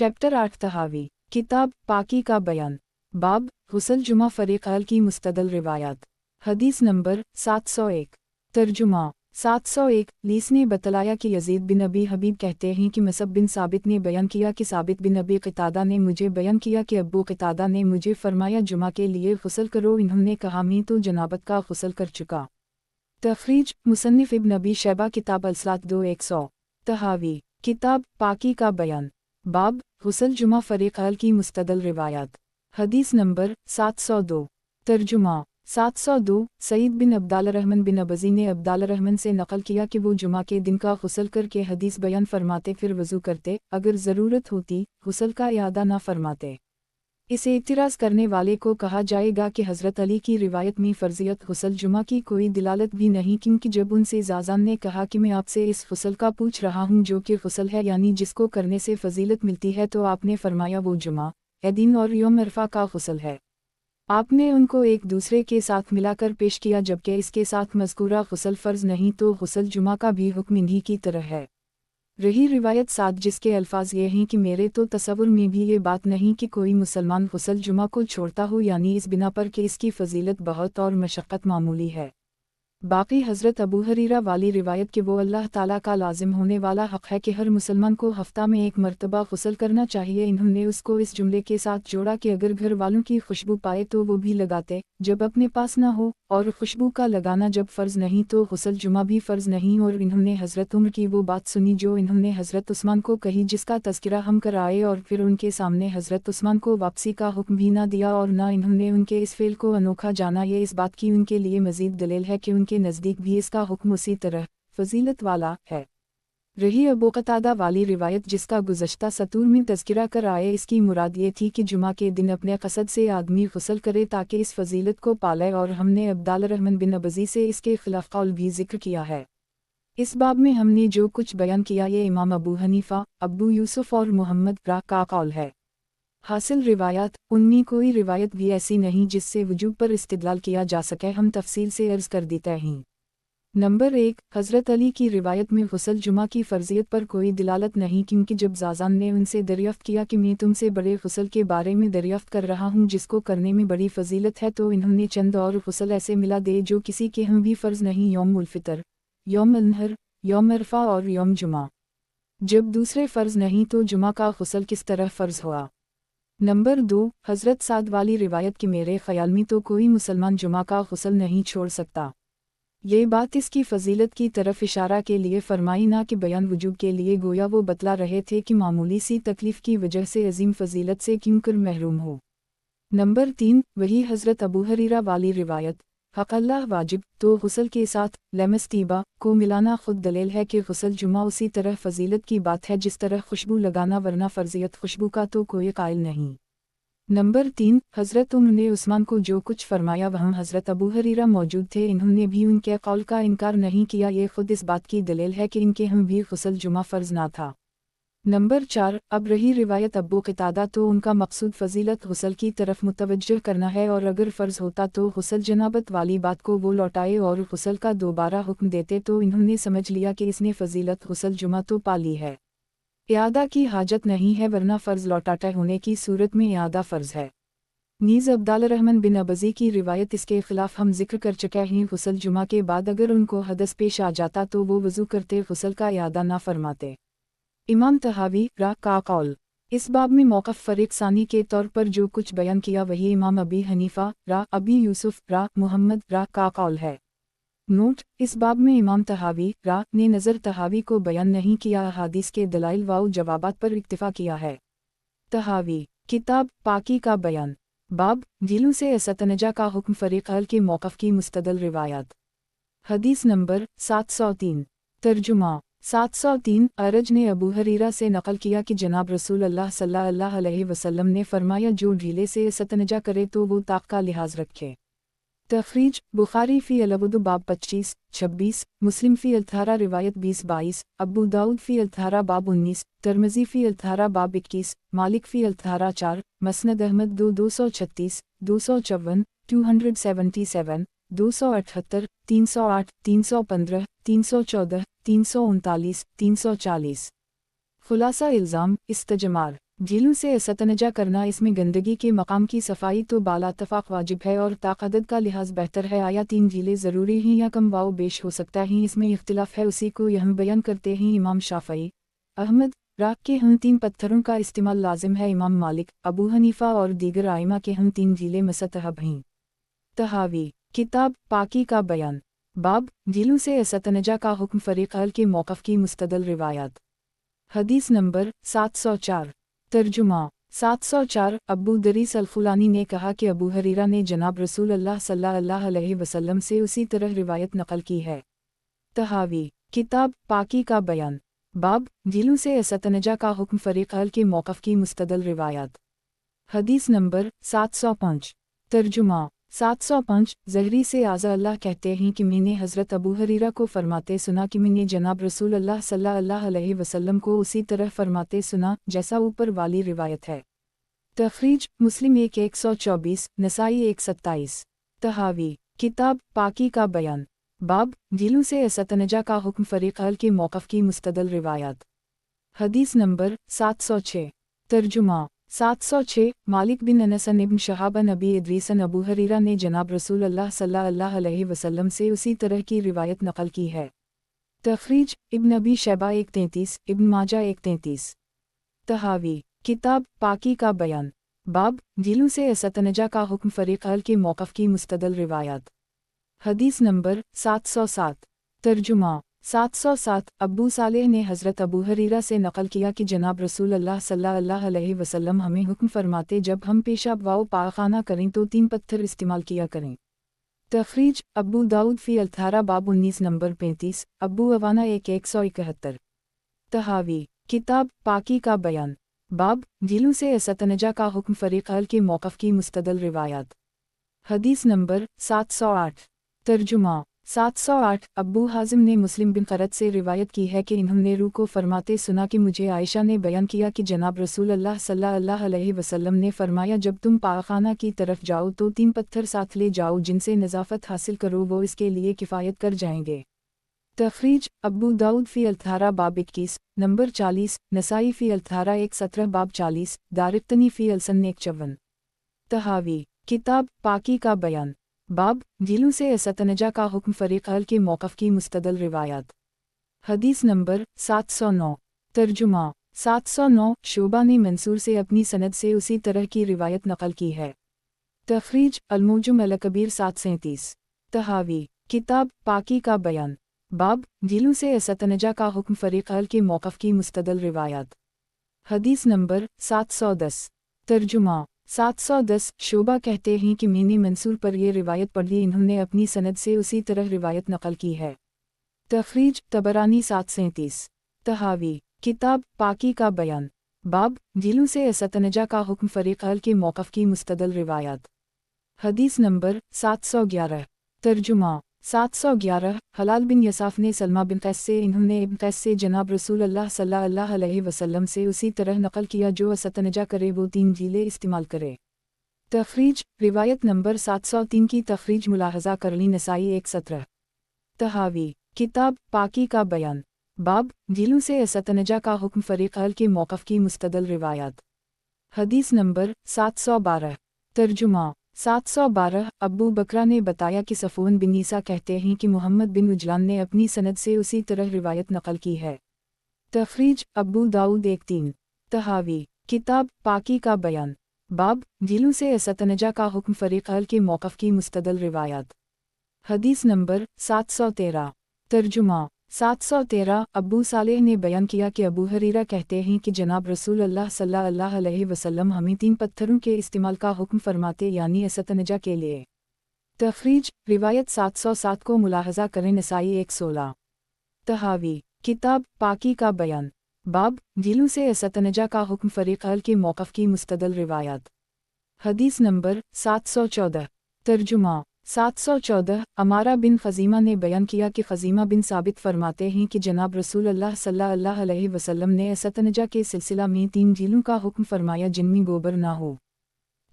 Chapter 8 तहावी किताब पाकी का बयान। बाब गुस्ल जुमा फरीक अल की मुस्तदल रिवायात। हदीस नंबर 701। तर्जुमा 701। लीस ने बतलाया कि यजीद बिन अबी हबीब कहते हैं कि मसब बिन साबित ने बयान किया कि साबित बिन अबी क़तादा ने मुझे बयान किया कि अब्बू क़तादा ने मुझे फरमाया जुमा के लिए गुस्ल करो। इन्होंने कहा मैं तो जनाबत का गुस्ल कर चुका। तखरीज मुसन्निफ इब्न अबी शैबा किताब अलसलात 2-100। तहावी किताब पाकी का बयान। बाब गुस्ल जुमा फरीक अल की मुस्तदल रिवायात। हदीस नंबर 702। तर्जुमा 702। सईद बिन अब्दालरहमान बिन अबजी ने अब्दालरहमान से नकल किया कि वो जुमा के दिन का गुस्ल करके हदीस बयान फरमाते फिर वज़ू करते, अगर ज़रूरत होती गुस्ल का इआदा ना फरमाते। इसे इतिराज़ करने वाले को कहा जाएगा कि हज़रत अली की रिवायत में फ़र्ज़ियत गुस्ल जुमा की कोई दिलालत भी नहीं, क्योंकि जब उनसे ज़ाज़ान ने कहा कि मैं आपसे इस गुस्ल का पूछ रहा हूँ जो कि गुस्ल है यानी जिसको करने से फ़जीलत मिलती है, तो आपने फरमाया वो जुमा, दिन और यौम अरफा का गुस्ल है। आपने उनको एक दूसरे के साथ मिलाकर पेश किया, जबकि इसके साथ मज़कूरा गुस्ल फ़र्ज़ नहीं तो गुस्ल जुमा का भी हुक्म इन्हीं की तरह है। रही रिवायत 7 जिसके अल्फाज ये हैं कि मेरे तो तसव्वुर में भी ये बात नहीं कि कोई मुसलमान गुस्ल जुमा को छोड़ता हो, यानी इस बिना पर कि इसकी फ़जीलत बहुत और मशक्क़त मामूली है। बाकी हज़रत अबू हरीरा वाली रिवायत कि वो अल्लाह ताला का लाजिम होने वाला हक़ है कि हर मुसलमान को हफ़्ता में एक मरतबा गुस्ल करना चाहिए। इन्होंने उसको इस जुमले के साथ जोड़ा कि अगर घर वालों की खुशबू पाए तो वो भी लगाते जब अपने पास ना हो, और खुशबू का लगाना जब फ़र्ज़ नहीं तो गुस्ल जुमा भी फ़र्ज़ नहीं। और इन्होंने हज़रत उमर की वो बात सुनी जो इन्होंने हज़रत उस्मान को कही, जिसका तज़किरा हम कराए, और फिर उनके सामने हज़रत उस्मान को वापसी का हुक्म भी ना दिया और ना इन्होंने उनके इस फ़ेल को अनोखा जाना। ये इस बात की उनके लिए मज़ीद दलील है कि उनके नज़दीक भी इसका हुक्म उसी तरह फ़जीलत वाला है। रही अबू क़तादा वाली रिवायत जिसका गुज़श्ता सतूर में तज़किरा कर आए, इसकी मुराद ये थी कि जुमा के दिन अपने क़सद से आदमी गुस्ल करे ताकि इस फ़जीलत को पाले, और हमने अब्दालरहमान बिन अबजी से इसके खिलाफ़ कौल भी ज़िक्र किया है। इस बाब में हमने जो कुछ बयान किया ये इमाम अबू हनीफ़ा, अबू यूसुफ़ और मुहम्मद का कौल है। हासिल रिवायात उनमें कोई रिवायत भी ऐसी नहीं जिससे वजूब पर इस्तिदलाल किया जा सके। हम तफसील से अर्ज़ कर देते हैं। नंबर 1, हज़रत अली की रिवायत में गुस्ल जुमा की फ़र्ज़ियत पर कोई दिलालत नहीं, क्योंकि जब ज़ाज़ान ने उनसे दरियाफ़्त किया कि मैं तुमसे बड़े गुस्ल के बारे में दरियाफ़्त कर रहा हूँ जिसको करने में बड़ी फ़जीलत है, तो इन्होंने चंद और गुस्ल ऐसे मिला दे जो किसी के हम भी फ़र्ज़ नहीं, यौम उल फ़ितर, यौम अल-नहर, यौम अरफ़ा और यौम जुमा। जब दूसरे फ़र्ज़ नहीं तो जुमा का गुस्ल किस तरह फ़र्ज़ हुआ। नंबर 2, हज़रत साद वाली रिवायत कि मेरे ख़याल में तो कोई मुसलमान जुमा का गुस्ल नहीं छोड़ सकता। ये बात इसकी फ़जीलत की तरफ इशारा के लिए फ़रमाई, ना कि बयान वजूब के लिए। गोया वो बतला रहे थे कि मामूली सी तकलीफ़ की वजह से अजीम फ़जीलत से क्यों कर महरूम हो। नंबर 3, वही हज़रत अबू हरीरा वाली रिवायत हक़ अल्लाह वाजिब तो गुस्ल के साथ लमस्तीबा को मिलाना खुद दलील है कि गुस्ल जुमा उसी तरह फ़जीलत की बात है जिस तरह खुशबू लगाना, वरना फ़र्ज़ियत खुशबू का तो कोई कायल नहीं। नंबर 3, हज़रत उमर ने उस्मान को जो कुछ फरमाया वहाँ हज़रत अबू हरीरा मौजूद थे, इन्होंने भी उनके कौल का इनकार नहीं किया। ये खुद इस बात की दलील है कि इनके हम भी गुस्ल जुमा फ़र्ज़ ना था। नंबर 4, अब रही रिवायत अब्बू क़तादा, तो उनका मकसूद फ़जीलत गुस्ल की तरफ मुतवज्जह करना है, और अगर फ़र्ज़ होता तो गुस्ल जनाबत वाली बात को वो लौटाए और गुस्ल का दोबारा हुक्म देते, तो इन्होंने समझ लिया कि इसने फ़जीलत गुस्ल जुमा तो पा ली है, इआदा की हाजत नहीं है, वरना फ़र्ज़ लौटाते होने की सूरत में इआदा फ़र्ज़ है। नीज़ अब्दालरहमान बिन अबजी की रिवायत इसके ख़िलाफ़ हम ज़िक्र कर चुके हैं। गुस्ल जुमा के बाद अगर उनको हदस पेश आ जाता तो वो वज़ू करते, गुस्ल का इआदा ना फरमाते। इमाम तहावी का कौल। इस बाब में मौक़िफ़ फ़रीक़ सानी के तौर पर जो कुछ बयान किया वही इमाम अबी हनीफ़ा अबी यूसुफ़ मुहम्मद का कौल है। नोट, इस बाब में इमाम तहावी ने नज़र तहावी को बयान नहीं किया, अहादीस के दलाइल व जवाबात पर इक्तिफ़ा किया है। तहावी किताब पाकी का बयान। बाब गीलों से असतनजा का हुक्म फ़रीक़ अल के मौक़िफ़ की मुस्तदल रिवायात। हदीस नंबर 703। तर्जुमा 703। अरज ने अबू हरीरा से नक़ल किया कि जनाब रसूल अल्लाह सल्लल्लाहु अलैहि वसल्लम ने फरमाया जो ढीले से असतनजा करे तो वो ताक़ का लिहाज रखे। तखरीज बुखारी फ़ी अलवुदु बाब 25-26, मुस्लिम फ़ी अल-तहारा रिवायत 20-22, अबू दाऊद फ़ी अल-तहारा बाब 19, तिरमिज़ी फ़ी अल-तहारा बाब 21, मालिक फ़ी अल-तहारा 4, मसनद अहमद 236, 254, 277, 278, 308, 315, 314, 339, 340। खुलासा इल्ज़ाम इस्तजमार। झीलों से इस्तंजा करना, इसमें गंदगी के मकाम की सफाई तो बालातफाक वाजिब है और ताक़दत का लिहाज बेहतर है। आया 3 झीलें ज़रूरी हैं या कम वाओ बेश हो सकता है, इसमें इख्तिलाफ है, उसी को यहाँ बयान करते हैं इमाम शाफ़ई, अहमद, राख के हम 3 पत्थरों का इस्तेमाल लाजिम है। इमाम मालिक, अबू हनीफा और दीगर आइमा के हम 3 झीलें मुस्तहब हैं। तहावी, किताब पाकी का बयान, बाब झीलों से इस्तंजा का हुक्म, फ़रीक़ अल के मौक़िफ़ की मुस्तदल रिवायात। हदीस नंबर 704। तर्जुमा 704। अबू दरीस अल-खुलानी ने कहा कि अबू हरीरा ने जनाब रसूल अल्लाह सल्लल्लाहु अलैहि वसल्लम से उसी तरह रिवायत नकल की है। तहावी, किताब पाकी का बयान, बाब झीलों से इस्तंजा का हुक्म, फ़रीक़ अल के मौक़िफ़ की मुस्तदल रिवायात। हदीस नंबर 705। तर्जुमा 705। ज़हरी से आज़ा अल्लाह कहते हैं कि मैंने हज़रत अबू हरीरा को फरमाते सुना कि मैंने जनाब रसूल अल्लाह सल्लल्लाहु अलैहि वसल्लम को उसी तरह फरमाते सुना जैसा ऊपर वाली रिवायत है। तख़रीज मुस्लिम 1/124, नसाई 1/27। तहावी, किताब पाकी का बयान, बाब झीलों से इस्तंजा का हुक्म, फ़रीक़ अल के मौक़िफ़ की मुस्तदल रिवायात। हदीस नंबर 706। तर्जुमा 706। मालिक बिन अनस इब्न शहाब नबी इदरीस अबू हरीरा ने जनाब रसूल अल्लाह सल्लल्लाहु अलैहि वसल्लम से उसी तरह की रिवायत नकल की है। तख़रीज इब्न अबी शैबा 1:33, इब्न माजा 1:33। तहावी, किताब पाकी का बयान, बाब झीलों से इस्तंजा का हुक्म, फ़रीक़ अल के मौक़िफ़ की मुस्तदल रिवायात। हदीस नंबर 707। तर्जुमा 707। अबू सालेह ने हज़रत अबू हरीरा से नकल किया कि जनाब रसूल अल्लाह सल्लल्लाहु अलैहि वसल्लम हमें हुक्म फरमाते जब हम पेशाब वाओ पाखाना करें तो 3 पत्थर इस्तेमाल किया करें। तख़रीज अबू दाऊद फ़ी अल-थारा बाब 19 नंबर 35, अबू अवाना 1/171। तहावी, किताब पाकी का बयान, बाब झीलों से इस्तंजा का हुक्म, फ़रीक़ अल के मौक़िफ़ की मुस्तदल रिवायात। हदीस नंबर 708। तर्जुमा 708। अब्बू हाज़िम ने मुस्लिम बिन क़रत से रिवायत की है कि इन्होंने रू को फरमाते सुना कि मुझे आयशा ने बयान किया कि जनाब रसूल अल्लाह सल्लल्लाहु अलैहि वसल्लम ने फरमाया जब तुम पाखाना की तरफ जाओ तो 3 पत्थर साथ ले जाओ जिनसे नज़ाफ़त हासिल करो, वो इसके लिए किफ़ायत कर जाएंगे। तख़रीज अबू दाऊद फ़ी अल-थारा बाब 21 नंबर 40, नसाई फ़ी अल-थारा 1:17 बाब 40, दारिक़्तनी फ़ी अल-सन 1:54। तहावी, किताब पाकी का बयान, बाब झीलों से इस्तंजा का हुक्म, फ़रीक़ अल के मौक़िफ़ की मुस्तदल रिवायात। हदीस नंबर 709। तर्जुमा 709। शोबा ने मंसूर से अपनी सनद से उसी तरह की रिवायत नकल की है। तख़रीज अल-मुअज्जम अल-कबीर 737। तहावी, किताब पाकी का बयान, बाब झीलों से इस्तंजा का हुक्म, फ़रीक़ अल के मौक़िफ़ की मुस्तदल रिवायात। हदीस नंबर 710। तर्जुमा 710। शोबा कहते हैं कि मैंने मंसूर पर यह रिवायत पढ़ ली, इन्होंने अपनी सनद से उसी तरह रिवायत नकल की है। तख़रीज तबरानी 737। तहावी, किताब पाकी का बयान, बाब झीलों से इस्तंजा का हुक्म, फ़रीक़ अल के मौक़िफ़ की मुस्तदल रिवायात। हदीस नंबर 711। तर्जुमा 711। हलाल बिन यसाफ़ ने सलमा बिन कैस से, इन्होंने इब्न कैस से जनाब रसूल अल्लाह सल्लल्लाहु अलैहि वसल्लम से उसी तरह नकल किया जो इस्तंजा करे वो 3 झीलें इस्तेमाल करे। तख़रीज रिवायत नंबर 703 की तख़रीज मुलाहज़ा करली, नसाई 1:17। तहावी, किताब पाकी का बयान, बाब झीलों से इस्तंजा का हुक्म, फ़रीक़ अल के मौक़िफ़ की मुस्तदल रिवायात। हदीस नंबर 712। तर्जुमा 712। अब्बू बकरा ने बताया कि सफ़वान बिन ईसा कहते हैं कि मोहम्मद बिन उजलान ने अपनी सनद से उसी तरह रिवायत नकल की है। तख़रीज अबू दाऊद 1:3। तहावी, किताब पाकी का बयान, बाब झीलों से इस्तंजा का हुक्म, फ़रीक़ अल के मौक़िफ़ की मुस्तदल रिवायात। हदीस नंबर 713। तर्जुमा 713। अबू सालेह ने बयान किया कि अबू हरीरा कहते हैं कि जनाब रसूल अल्लाह सल्लल्लाहु अलैहि वसल्लम हमें 3 पत्थरों के इस्तेमाल का हुक्म फरमाते, यानी इस्तंजा के लिए। तख़रीज रिवायत 707 को मुलाहज़ा करें, नसाई 1:16। तहावी, किताब पाकी का बयान, बाब झीलों से इस्तंजा का हुक्म, फ़रीक़ अल के मौक़िफ़ की मुस्तदल रिवायात। हदीस नंबर 714। तर्जुमा 714। अमारा बिन ख़ज़ीमा ने बयान किया कि ख़ज़ीमा बिन साबित फरमाते हैं कि जनाब रसूल अल्लाह सल्लल्लाहु अलैहि वसल्लम ने इस्तंजा के सिलसिला में 3 झीलों का हुक्म फरमाया जिनमें गोबर ना हो।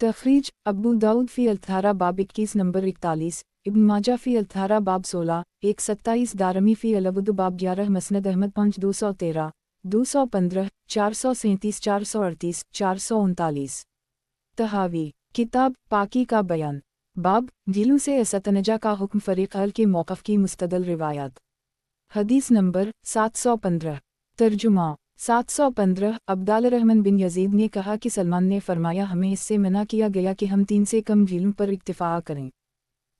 तख़रीज अबू दाऊद फ़ी अल-थारा बाब 21 नंबर 41, इब्न माजा फ़ी अल-थारा बाब 16, 1:27, दारमी फ़ी अल-अब्द बाब 11, मसनद अहमद 5:213, 215, 437, 438, 439। तहावी किताब पाकी का बयान, बाब ढीलों से असतनजा का हुक्म फरीक अल के मौक़िफ़ की मुस्तदल रिवायात। हदीस नंबर 715। तर्जुमा 715। अब्दाल रहमान बिन यजीद ने कहा कि सलमान ने फरमाया, हमें इससे मना किया गया कि हम 3 से कम ढीलों पर इक्तिफ़ा करें।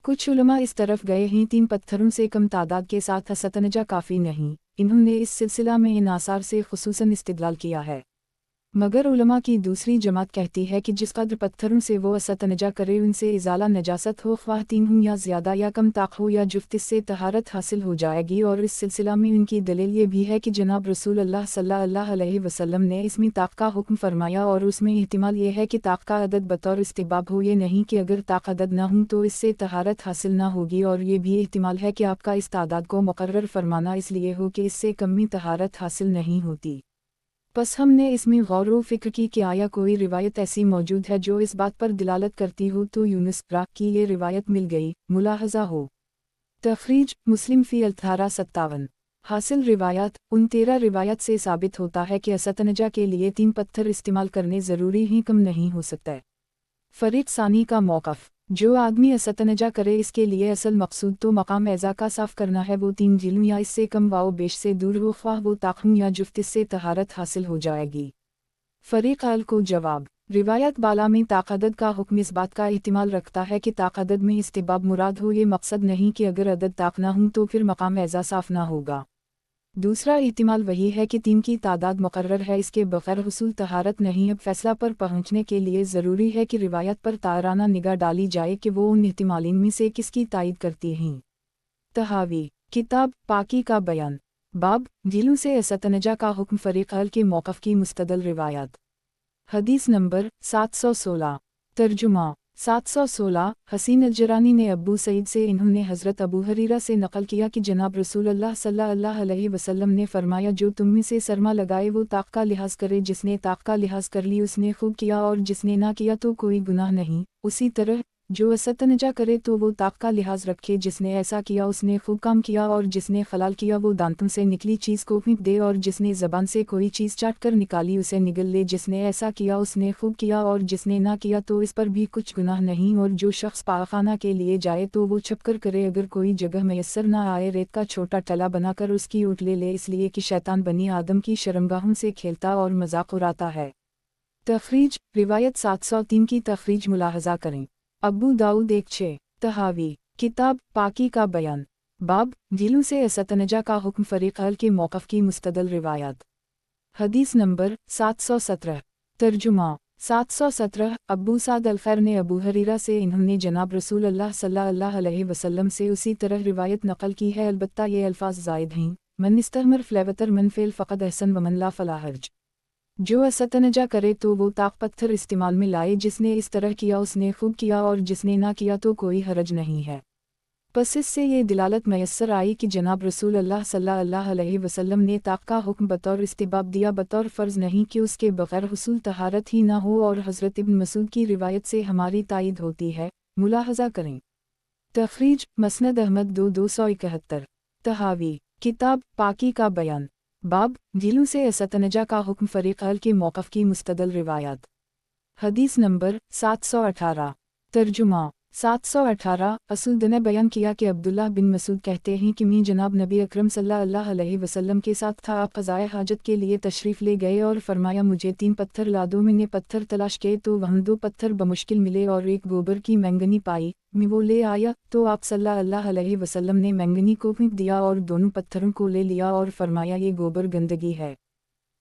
कुछ उलमा इस तरफ गए हैं 3 पत्थरों से कम तादाद के साथ असतनजा काफ़ी नहीं। इन्होंने इस सिलसिला में इन आसार से खुसूसन इस्तिदलाल किया है। मगर उलमा की दूसरी जमात कहती है कि जिस कदर पत्थरों से वो असतनजा करे उनसे इजाला नजासत हो, ख्वाह 3 हो या ज़्यादा या कम ताक हो या जुफ्त, इससे तहारत हासिल हो जाएगी। और इस सिलसिला में उनकी दलील ये भी है कि जनाब रसूल अल्लाह सल्लल्लाहु अलैहि वसल्लम ने इसमें ताक का हुक्म फरमाया और उसमें एहतिमाल ये है कि ताक का अदद बतौर इस्तिहबाब हो, ये नहीं कि अगर ताक अदद न हो तो इससे तहारत हासिल न होगी। और ये भी एहतिमाल है कि आपका इस तादाद को मुकर्रर फरमाना इसलिए हो कि इससे कमी तहारत हासिल नहीं होती। बस हमने इसमें गौर व फिक्र की कि आया कोई रिवायत ऐसी मौजूद है जो इस बात पर दिलालत करती हो, तो यूनुस की ये रिवायत मिल गई, मुलाहजा हो। तखरीज मुस्लिम फ़ी अल-13 57। हासिल रिवायात उन 13 रिवायत से साबित होता है कि असतनजा के लिए 3 पत्थर इस्तेमाल करने ज़रूरी ही कम नहीं हो सकता। फरीक सानी का मौक़िफ़, जो आदमी असतनजा करे इसके लिए असल मकसूद तो मकाम एज़ा का साफ़ करना है, वो 3 ढीलों या इससे कम वाओ बेश से दूर हो, ख्वाह वो ताक़ूं या जुफ्त, इससे तहारत हासिल हो जाएगी। फरीक अल को जवाब, रिवायत बाला में ताक़दद का हुक्म इस बात का एहतिमाल रखता है कि ताक़दद में इस्तिबाब मुराद हो, ये मकसद नहीं कि अगर अदद ताक़ ना हो तो फिर मकाम एज़ा साफ़ ना होगा। दूसरा एहतिमाल वही है कि 3 की तादाद मुकर्रर है, इसके बग़ैर हुसूल तहारत नहीं। अब फैसला पर पहुँचने के लिए ज़रूरी है कि रिवायत पर ताराना निगाह डाली जाए कि वो उन एहतिमालीन में से किसकी तायीद करती हैं। तहावी किताब पाकी का बयान, बाब ढीलों से असतनजा का हुक्म फरीक अल के मौक़िफ़ की मुस्तदल रिवायात। हदीस नंबर 716। तर्जुमा 716। हसीन अल-जरानी ने अबू सईद से इन्होंने हज़रत अबू हरीरा से नक़ल किया कि जनाब रसूल अल्लाह सल्लल्लाहु अलैहि वसल्लम ने फरमाया, जो तुम में से सरमा लगाए वो ताक़ का लिहाज करे, जिसने ताक़ का लिहाज कर ली उसने खूब किया और जिसने ना किया तो कोई गुनाह नहीं। उसी तरह जो असतनजा करे तो वो ताक़ का लिहाज रखे, जिसने ऐसा किया उसने खूब काम किया और जिसने खलाल किया वो दांतों से निकली चीज़ को फेंक दे और जिसने ज़बान से कोई चीज़ चाट कर निकाली उसे निगल ले, जिसने ऐसा किया उसने खूब किया और जिसने ना किया तो इस पर भी कुछ गुनाह नहीं। और जो शख्स पाखाना के लिए जाए तो वो छपकर करे, अगर कोई जगह मैसर ना आए रेत का छोटा टला बनाकर उसकी ऊँट ले, इसलिए कि शैतान बनी आदम की शर्मगाहों से खेलता और मजाक उड़ाता है। तखरीज रिवायत 703 की तखरीज मुलाहजा करें। अबू दाऊद 1-6। तहावी किताब पाकी का बयान, बाब ढीलों से असतनजा का हुक्म फरीक अल के मौक़िफ़ की मुस्तदल रिवायात। हदीस नंबर 717। तर्जुमा 717। अबू साद अल-खैर ने अबू हरीरा से इन्होंने जनाब रसूल अल्लाह सल्लल्लाहु अलैहि वसल्लम से उसी तरह रिवायत नक़ल की है, अलबत्ता ये अल्फाज ज़ायद हैं, मन इस्तहमर फ़लवतर मन फ़ेल फ़क़द अहसन व मन ला फ़ला हर्ज। जो असतनजा करे तो वो ताक़ पत्थर इस्तेमाल में लाए, जिसने इस तरह किया उसने खूब किया और जिसने ना किया तो कोई हरज नहीं है। बस इससे ये दिलालत मैसर आई कि जनाब रसूल अल्लाह सल्लल्लाहु अलैहि वसल्लम ने ताक़ का हुक्म बतौर इस्तिहबाब दिया, बतौर फ़र्ज़ नहीं कि उसके बग़ैर हुसूल तहारत ही ना हो। और हज़रत इब्न मसूद की रिवायत से हमारी तायीद होती है, मुलाहज़ा करें। तखरीज मसनद अहमद 271। तहावी किताब पाकी का बयान, बाब ढीलों से असतनजा का हुक्म फरीक अल के मौक़िफ़ की मुस्तदल रिवायात। हदीस नंबर 718। तर्जुमा 718। असुद ने बयान किया कि अब्दुल्लाह बिन मसूद कहते हैं कि मैं जनाब नबी अकरम सल्लल्लाहु अलैहि वसल्लम के साथ था, आप क़ज़ाए हाजत के लिए तशरीफ़ ले गए और फरमाया, मुझे 3 पत्थर ला दो। मैंने पत्थर तलाश किए तो वहाँ 2 पत्थर बमुश्किल मिले और एक गोबर की मैंगनी पाई। मैं वो ले आया तो आप सल्लल्लाहु अलैहि वसल्लम ने मैंगनी को फेंक दिया और दोनों पत्थरों को ले लिया और फरमाया, ये गोबर गंदगी है।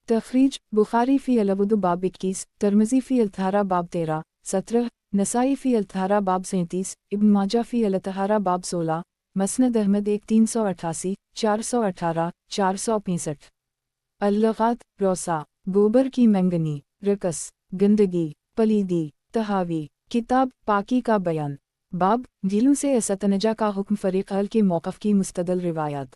तखरीज बुखारी फ़ी अल-वुदू बाब 21, तिरमिज़ी फ़ी अल-तहारा बाब 13, 17, नसाई फ़ी अल-तहारा बाब 37, इब्न माजा फ़ी अल-तहारा बाब 16, मसनद अहमद 1388, 418, 465। अल-लग़ात रौसा गोबर की मैंगनी, रकस गंदगी पलीदी। तहावी किताब पाकी का बयान, बाब ढीलों से असतनजा का हुक्म फरीक अल के मौक़िफ़ की मुस्तदल रिवायात।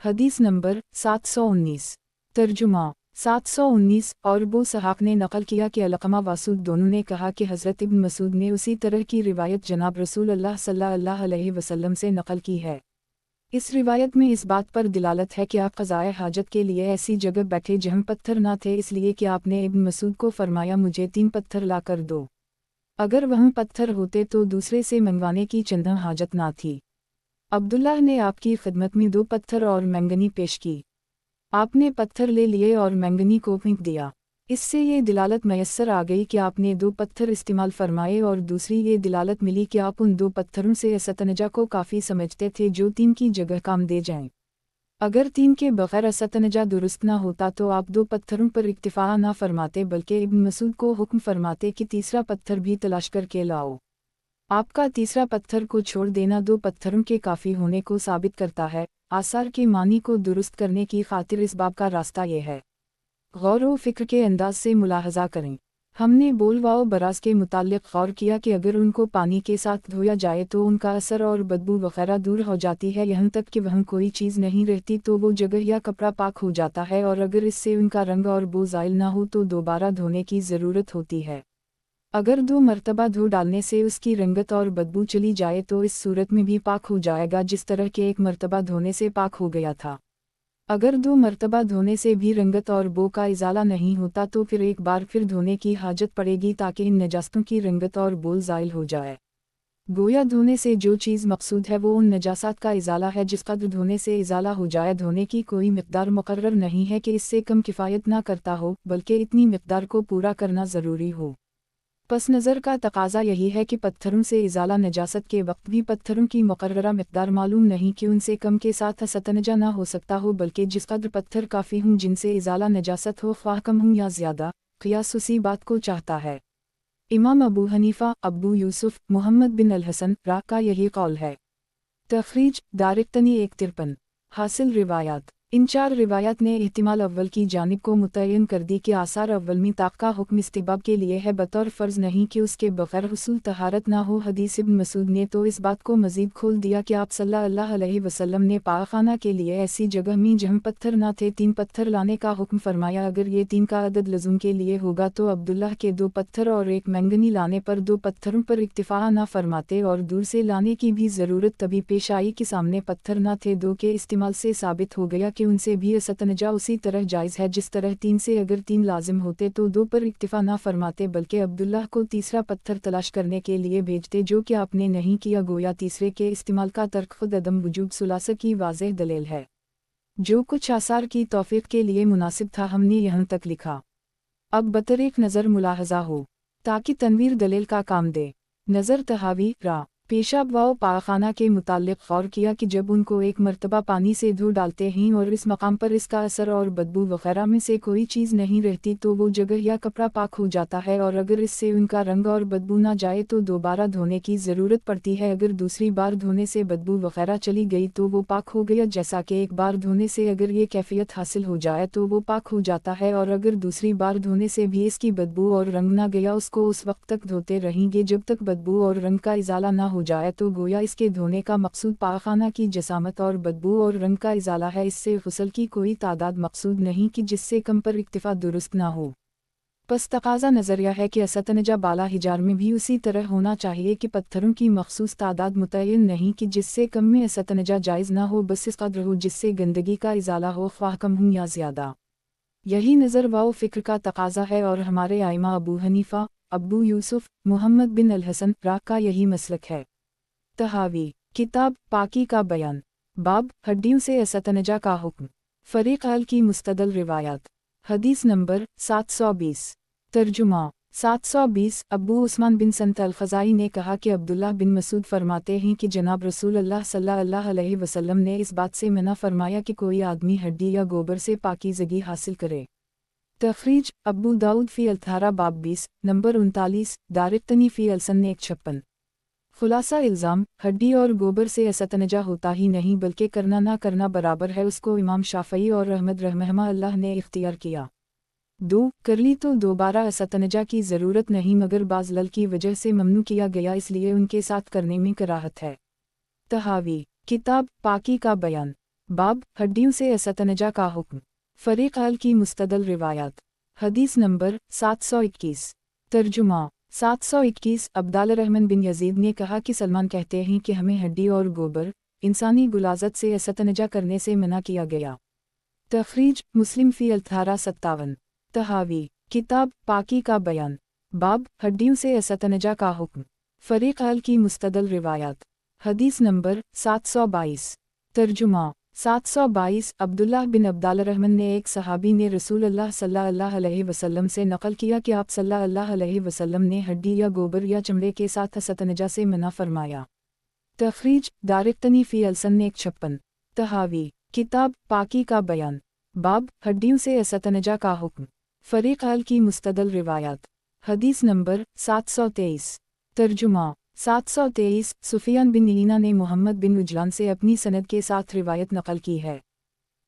हदीस नंबर 719। तर्जुमा 719। और अबू सहाक़ ने नक़ल किया कि अलक़मा वासूद दोनों ने कहा कि हज़रत इब्न मसूद ने उसी तरह की रिवायत जनाब रसूल अल्लाह सल्लल्लाहु अलैहि वसल्लम से नक़ल की है। اس روایت میں اس بات پر دلالت ہے کہ آپ قضائے حاجت کے لیے ایسی جگہ بیٹھے جہاں پتھر نہ تھے، اس لیے کہ آپ نے ابن مسعود کو فرمایا مجھے 3 پتھر لا کر دو۔ اگر وہاں پتھر ہوتے تو دوسرے سے منگوانے کی چندہ حاجت نہ تھی۔ عبداللہ نے آپ کی خدمت میں 2 پتھر اور مینگنی پیش کی۔ آپ نے پتھر لے لیے اور مینگنی کو پھینک دیا۔ اس سے یہ دلالت میسر آ گئی کہ آپ نے 2 پتھر استعمال فرمائے، اور دوسری یہ دلالت ملی کہ آپ ان 2 پتھروں سے استنجا کو کافی سمجھتے تھے جو 3 کی جگہ کام دے جائیں۔ اگر 3 کے بغیر استنجا درست نہ ہوتا تو آپ 2 پتھروں پر اکتفا نہ فرماتے بلکہ ابن مسعود کو حکم فرماتے کہ تیسرا پتھر بھی تلاش کر کے لاؤ۔ آپ کا تیسرا پتھر کو چھوڑ دینا 2 پتھروں کے کافی ہونے کو ثابت کرتا ہے۔ آثار کے معنی کو درست کرنے کی خاطر اس باب کا راستہ یہ ہے۔ غور و فکر کے انداز سے ملاحظہ کریں۔ ہم نے بول واؤ براز کے متعلق غور کیا کہ اگر ان کو پانی کے ساتھ دھویا جائے تو ان کا اثر اور بدبو وغیرہ دور ہو جاتی ہے، یہاں تک کہ وہاں کوئی چیز نہیں رہتی تو وہ جگہ یا کپڑا پاک ہو جاتا ہے، اور اگر اس سے ان کا رنگ اور بو زائل نہ ہو تو دوبارہ دھونے کی ضرورت ہوتی ہے۔ اگر 2 مرتبہ دھو ڈالنے سے اس کی رنگت اور بدبو چلی جائے تو اس صورت میں بھی پاک ہو جائے گا جس طرح کہ 1 مرتبہ دھونے سے پاک ہو گیا تھا۔ اگر 2 مرتبہ دھونے سے بھی رنگت اور بو کا ازالہ نہیں ہوتا تو پھر ایک بار پھر دھونے کی حاجت پڑے گی تاکہ ان نجاستوں کی رنگت اور بو زائل ہو جائے۔ گویا دھونے سے جو چیز مقصود ہے وہ ان نجاسات کا ازالہ ہے جس قدر دھونے سے ازالہ ہو جائے۔ دھونے کی کوئی مقدار مقرر نہیں ہے کہ اس سے کم کفایت نہ کرتا ہو، بلکہ اتنی مقدار کو پورا کرنا ضروری ہو۔ پس نظر کا تقاضا یہی ہے کہ پتھروں سے ازالہ نجاست کے وقت بھی پتھروں کی مقررہ مقدار معلوم نہیں کہ ان سے کم کے ساتھ استنجا نہ ہو سکتا ہو، بلکہ جس قدر پتھر کافی ہوں جن سے ازالہ نجاست ہو، خواہ کم ہوں یا زیادہ۔ قیاس اسی بات کو چاہتا ہے۔ امام ابو حنیفہ، ابو یوسف، محمد بن الحسن را کا یہی قول ہے۔ تخریج دارقطنی 153۔ حاصل روایات۔ ان 4 روایات نے احتمال اول کی جانب کو متعین کر دی کہ آثار اول میں طاق کا حکم استحباب کے لیے ہے، بطور فرض نہیں کہ اس کے بغیر حصول طہارت نہ ہو۔ حدیث ابن مسعود نے تو اس بات کو مزید کھول دیا کہ آپ صلی اللہ علیہ وسلم نے پاخانہ کے لیے ایسی جگہ میں جہاں پتھر نہ تھے 3 پتھر لانے کا حکم فرمایا۔ اگر یہ 3 کا عدد لزوم کے لیے ہوگا تو عبداللہ کے 2 پتھر اور 1 مینگنی لانے پر 2 پتھروں پر اکتفا نہ فرماتے، اور دور سے لانے کی بھی ضرورت تبھی پیش آئی کہ سامنے پتھر نہ تھے۔ 2 کے استعمال سے ثابت ہو گیا کہ ان سے بھی استنجا اسی طرح جائز ہے جس طرح 3 سے اگر 3 لازم ہوتے تو 2 پر اکتفا نہ فرماتے بلکہ عبداللہ کو تیسرا پتھر تلاش کرنے کے لیے بھیجتے، جو کہ آپ نے نہیں کیا۔ گویا تیسرے کے استعمال کا ترک خود عدم وجوب ثلاثہ کی واضح دلیل ہے۔ جو کچھ آثار کی توفیق کے لیے مناسب تھا ہم نے یہاں تک لکھا۔ اب بطریق نظر ملاحظہ ہو تاکہ تنویر دلیل کا کام دے۔ نظر تحاوی را پیشاب و پاخانہ کے متعلق غور کیا کہ جب ان کو 1 مرتبہ پانی سے دھو ڈالتے ہیں اور اس مقام پر اس کا اثر اور بدبو وغیرہ میں سے کوئی چیز نہیں رہتی تو وہ جگہ یا کپڑا پاک ہو جاتا ہے، اور اگر اس سے ان کا رنگ اور بدبو نہ جائے تو دوبارہ دھونے کی ضرورت پڑتی ہے۔ اگر دوسری بار دھونے سے بدبو وغیرہ چلی گئی تو وہ پاک ہو گیا، جیسا کہ ایک بار دھونے سے اگر یہ کیفیت حاصل ہو جائے تو وہ پاک ہو جاتا ہے، اور اگر دوسری بار دھونے سے بھی اس کی بدبو اور رنگ نہ گیا اس کو اس وقت تک دھوتے رہیں گے جب تک بدبو اور رنگ کا ازالہ نہ ہو جائے۔ تو گویا اس کے دھونے کا مقصود پاخانہ کی جسامت اور بدبو اور رنگ کا ازالہ ہے، اس سے غسل کی کوئی تعداد مقصود نہیں کہ جس سے کم پر اکتفا درست نہ ہو۔ پس تقاضا نظریہ ہے کہ استنجا بالا حجار میں بھی اسی طرح ہونا چاہیے کہ پتھروں کی مخصوص تعداد متعین نہیں کہ جس سے کم میں استنجا جائز نہ ہو، بس اس قدر ہو جس سے گندگی کا ازالہ ہو، خواہ کم ہوں یا زیادہ۔ یہی نظر و فکر کا تقاضا ہے، اور ہمارے ائمہ ابو حنیفہ، ابو یوسف، محمد بن الحسن را کا یہی مسلک ہے۔ تحاوی کتاب پاکی کا بیان، باب ہڈیوں سے استنجا کا حکم، فریق اہل کی مستدل روایات۔ حدیث نمبر 720۔ ترجمہ 720۔ ابو عثمان بن سنت الخزائی نے کہا کہ عبداللہ بن مسعود فرماتے ہیں کہ جناب رسول اللہ صلی اللہ علیہ وسلم نے اس بات سے منع فرمایا کہ کوئی آدمی ہڈی یا گوبر سے پاکیزگی حاصل کرے۔ تخریج ابو داؤد فی الطہارہ باب 20، نمبر 39، دارقطنی فی السنن 156۔ خلاصہ الزام، ہڈی اور گوبر سے استنجا ہوتا ہی نہیں بلکہ کرنا نہ کرنا برابر ہے، اس کو امام شافعی اور احمد رحمہما اللہ نے اختیار کیا۔ 2 کر لی تو دوبارہ استنجا کی ضرورت نہیں، مگر بعض لل کی وجہ سے ممنوع کیا گیا، اس لیے ان کے ساتھ کرنے میں کراہت ہے۔ تحاوی کتاب پاکی کا بیان، باب ہڈیوں سے استنجا کا حکم، فریق اہل کی مستدل روایات۔ حدیث نمبر 721۔ ترجمہ 721۔ عبدالرحمن بن یزید نے کہا کہ سلمان کہتے ہیں کہ ہمیں ہڈی اور گوبر इंसानी गुलाजत से असतनजा करने से मना किया गया। तखरीज मुस्लिम फ़ी 1857। तहावी किताब पाकी का बयान। बाब हड्डियों से असतनजा का हुक्म। फ़रीक़ अल की मुस्तदल रिवायात। हदीस नंबर 722। तर्जुमा 722 अब्दुल्लाह बिन अब्दुर्रहमान ने एक सहाबी ने रसूल अल्लाह सल्लल्लाहु अलैहि वसल्लम से नक़ल किया कि आप सल्लल्लाहु अलैहि वसल्लम ने हड्डी या गोबर या चमड़े के साथ असतनजा से मना फरमाया। तखरीज दारिक़तनी फ़ी अलसन 156। तहावी किताब पाकी का बयान। बाब हड्डियों से असतनजा का हुक्म। फ़रीक़ अल की मुस्तदल रिवायात। हदीस नंबर 723। तर्जुमा 723 सुफियान बिन ईना ने मोहम्मद बिन उजलान से अपनी सनद के साथ रिवायत नक़ल की है।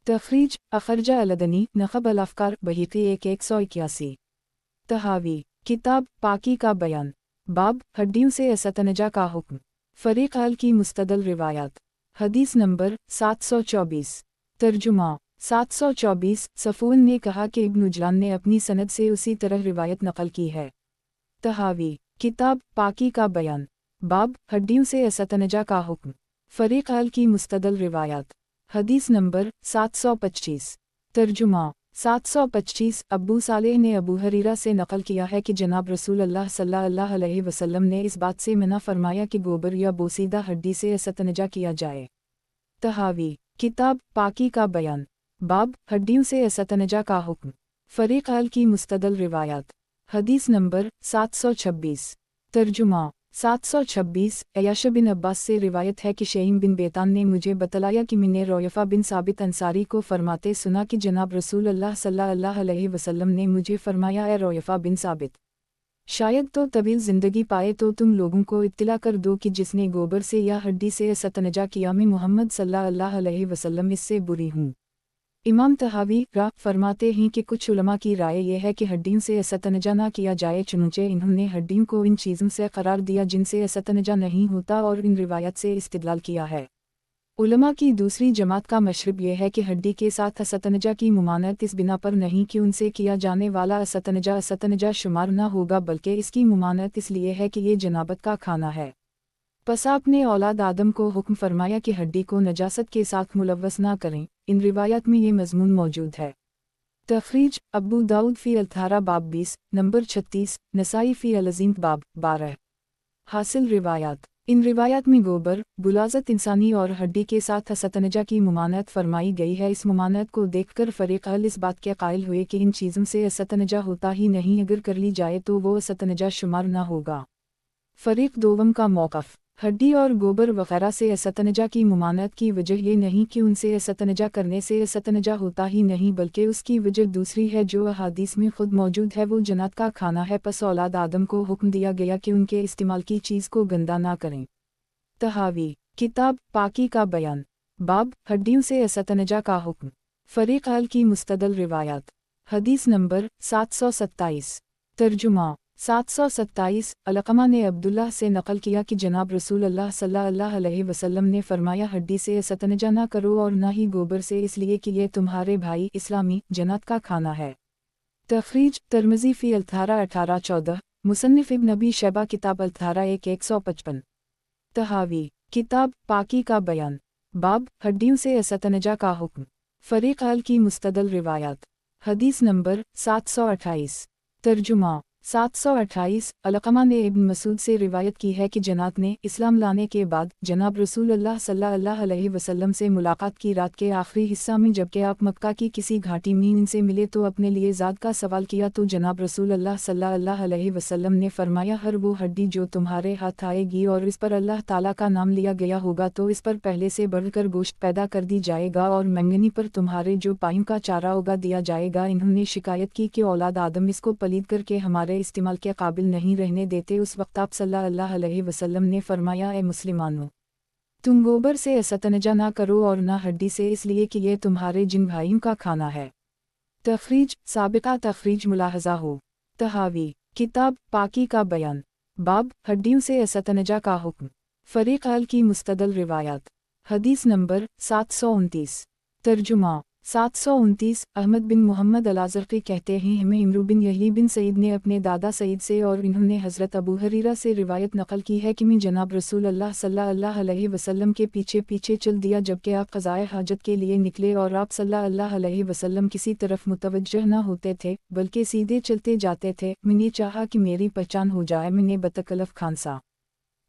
तखरीज अखरजा अलदनी नक़ब अल-अफ़कार बहीक़ी 181। तहावी किताब पाकी का बयान। बाब हड्डियों से असतनजा का हुक्म। फ़रीक़ अल की मुस्तदल रिवायात। हदीस नंबर 724। तर्जुमा 724 सफ़ून ने कहा कि इब्न उजलान ने अपनी सनद से उसी तरह रिवायत नक़ल की है। तहावी किताब पाकी का बयान। बाब हड्डियों से असतनजा का हुक्म। फ़रीक़ अल की मुस्तदल रिवायात। हदीस नंबर 725। तर्जुमा 725 अब्बू सालेह ने अबू हरीरा से नक़ल किया है कि जनाब रसूल अल्लाह सल्लल्लाहु अलैहि वसल्लम ने इस बात से मना फरमाया कि गोबर या बोसीदा हड्डी से असतनजा किया जाए। तहावी किताब पाकी का बयान। बाब हड्डियों से असतनजा का हुक्म। फ़रीक़ अल की मुस्तदल रिवायात। हदीस नंबर 726। तर्जुमा 726 अय्याश बिन अब्बास से रिवायत है कि शहीम बिन बेतान ने मुझे बतलाया कि मैंने रोयफ़ा बिन साबित अंसारी को फरमाते सुना कि जनाब रसूल अल्लाह सल्लल्लाहु अलैहि वसल्लम ने मुझे फरमाया, ए रोयफ़ा बिन साबित, शायद तो तवील ज़िंदगी पाए तो तुम लोगों को इत्तला कर दो कि जिसने गोबर से या हड्डी से असतनजा किया, मैं मोहम्मद सल्लल्लाहु अलैहि वसल्लम इससे बुरी हूँ। इमाम तहावी फरमाते हैं कि कुछ उलमा की राय यह है कि हड्डियों से असतनजा ना किया जाए, चुनचे इन्होंने हड्डियों को इन चीज़ों से करार दिया जिनसे असतनजा नहीं होता और इन रिवायत से इस्तिदलाल किया है। उलमा की दूसरी जमात का मशरब यह है कि हड्डी के साथ असतनजा की मुमानत इस बिना पर नहीं कि उनसे किया जाने वाला असतनजा शुमार न होगा, बल्कि इसकी मुमानत इसलिए है कि ये जनाबत का खाना है। पस आपने औलाद आदम को हुक्म फरमाया कि हड्डी को नजासत के साथ मुलव्वस ना करें। इन रिवायत में ये मज़मून मौजूद है। तखरीज अबू दाऊद फ़ी अल-18 बाब 20 नंबर 36, नसाई फ़ी अल-अज़ीम बाब 12। हासिल रिवायात। इन रिवायात में गोबर गुलाजत इंसानी और हड्डी के साथ असतनजा की मुमानत फरमाई गई है। इस मुमानत को देखकर फ़रीक़ अल इस बात के कायल हुए कि इन चीज़ों से असतनजा होता ही नहीं, अगर कर ली जाए तो वो असतनजा शुमार न होगा। फ़रीक़ दोवम का मौक़िफ़। हड्डी और गोबर वग़ैरह से असतनजा की मुमानत की वजह ये नहीं कि उनसे असतनजा करने से असतनजा होता ही नहीं, बल्कि उसकी वजह दूसरी है जो अहादीस में ख़ुद मौजूद है, वो जन्नत का खाना है। पस औलाद आदम को हुक्म दिया गया कि उनके इस्तेमाल की चीज़ को गंदा ना करें। तहावी किताब पाकी का बयान। बाब हड्डियों से असतनजा का हुक्म। फ़रीक़ अल की मुस्तदल रिवायात। हदीस नंबर 727। तर्जुमा 727 अलक़मा ने अब्दुल्लाह से नक़ल किया कि जनाब रसूल अल्लाह सल्लल्लाहु अलैहि वसल्लम ने फरमाया, हड्डी से असतनजा ना करो और ना ही गोबर से, इसलिए कि ये तुम्हारे भाई इस्लामी जन्नत का खाना है। तखरीज तिर्मिज़ी फ़ी अल-18 1814 मुसन्निफ़ इब्न अबी शैबा किताब अल-18 155। तहावी किताब पाकी का बयान। बाब हड्डियों से असतनजा का हुक्म। फ़रीक़ अल की मुस्तदल रिवायात। हदीस नंबर 728। तर्जुमा 728 अलक़मा ने इब्न मसूद से रिवायत की है कि जनाब ने इस्लाम लाने के बाद जनाब रसूल अल्लाह सल्लल्लाहु अलैहि वसल्लम से मुलाकात की रात के आखिरी हिस्सा में, जबकि आप मक्का की किसी घाटी में इनसे मिले तो अपने लिए ज़ाद का सवाल किया, तो जनाब रसूल अल्लाह सल्लल्लाहु अलैहि वसल्लम ने फरमाया, हर वो हड्डी जो तुम्हारे हाथ आएगी और इस पर अल्लाह ताला का नाम लिया गया होगा तो इस पर पहले से बढ़कर गोश्त पैदा कर दी जाएगा और मंगनी पर तुम्हारे जो पायों का चारा उगा दिया जाएगा। इन्होंने शिकायत की कि औलाद आदम इसको पलीद करके हमारे इस्तेमाल के काबिल नहीं रहने देते। उस वक्त आप सल्लल्लाहु अलैहि वसल्लम ने फरमाया, ए मुसलमानों, तुम गोबर से असतनजा ना करो और ना हड्डी से, इसलिए कि ये तुम्हारे जिन भाइयों का खाना है। तखरीज साबिका तखरीज मुलाहजा हो। तहावी किताब पाकी का बयान। बाब हड्डियों से असतनजा का हुक्म। फ़रीक़ अल की मुस्तदल रिवायात। हदीस नंबर 729। तर्जुमा 729 अहमद बिन मोहम्मद अल-आज़रक़ी कहते हैं हमें इमरू बिन यही बिन सईद ने अपने दादा सईद से और इन्होंने हज़रत अबू हरीरा से रिवायत नकल की है कि मैं जनाब रसूल अल्लाह सल्लल्लाहु अलैहि वसल्लम के पीछे पीछे चल दिया जबकि आप क़ज़ाए हाजत के लिए निकले और आप सल्लल्लाहु अलैहि वसल्लम किसी तरफ मुतवज्जह न होते थे बल्कि सीधे चलते जाते थे। मैंने चाहा कि मेरी पहचान हो जाए, मैंने बतकलफ़ खानसा,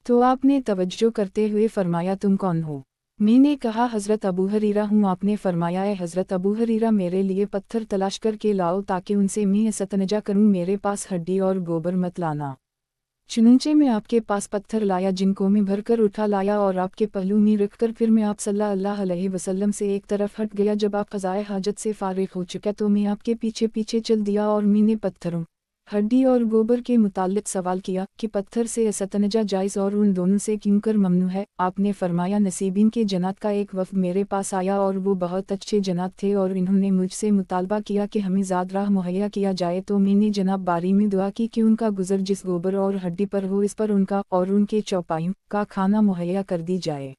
तो आपने तवज्जो करते हुए फरमाया तुम कौन हो? मैंने कहा हज़रत अबू हरीरा हूँ। आपने फरमाया ए हज़रत अबू हरीरा मेरे लिए पत्थर तलाश करके लाओ ताकि उनसे मैं इस्तंजा करूँ, मेरे पास हड्डी और गोबर मत लाना। चुनंचे मैं आपके पास पत्थर लाया जिनको मैं भरकर उठा लाया और आपके पहलू में रखकर फिर मैं आप सल्लल्लाहु अलैहि वसल्लम से एक तरफ हट गया। जब आप क़ज़ाए हाजत से फारिग हो चुका तो मैं आपके पीछे पीछे चल दिया और मैंने पत्थरों, हड्डी और गोबर के मुताल्लिक़ सवाल किया कि पत्थर से इस्तंजा जायज़ और उन दोनों से क्यों कर ममनू है। आपने फरमाया नसीबीन के जन्नत का एक वफ़द मेरे पास आया और वो बहुत अच्छे जन्नत थे और इन्होंने मुझसे मुतालबा किया कि हमें ज़ाद राह मुहैया किया जाए, तो मैंने जनाब बारी में दुआ की कि उनका गुज़र जिस गोबर और हड्डी पर हो इस पर उनका और उनके चौपाइयों का खाना मुहैया कर दी जाए।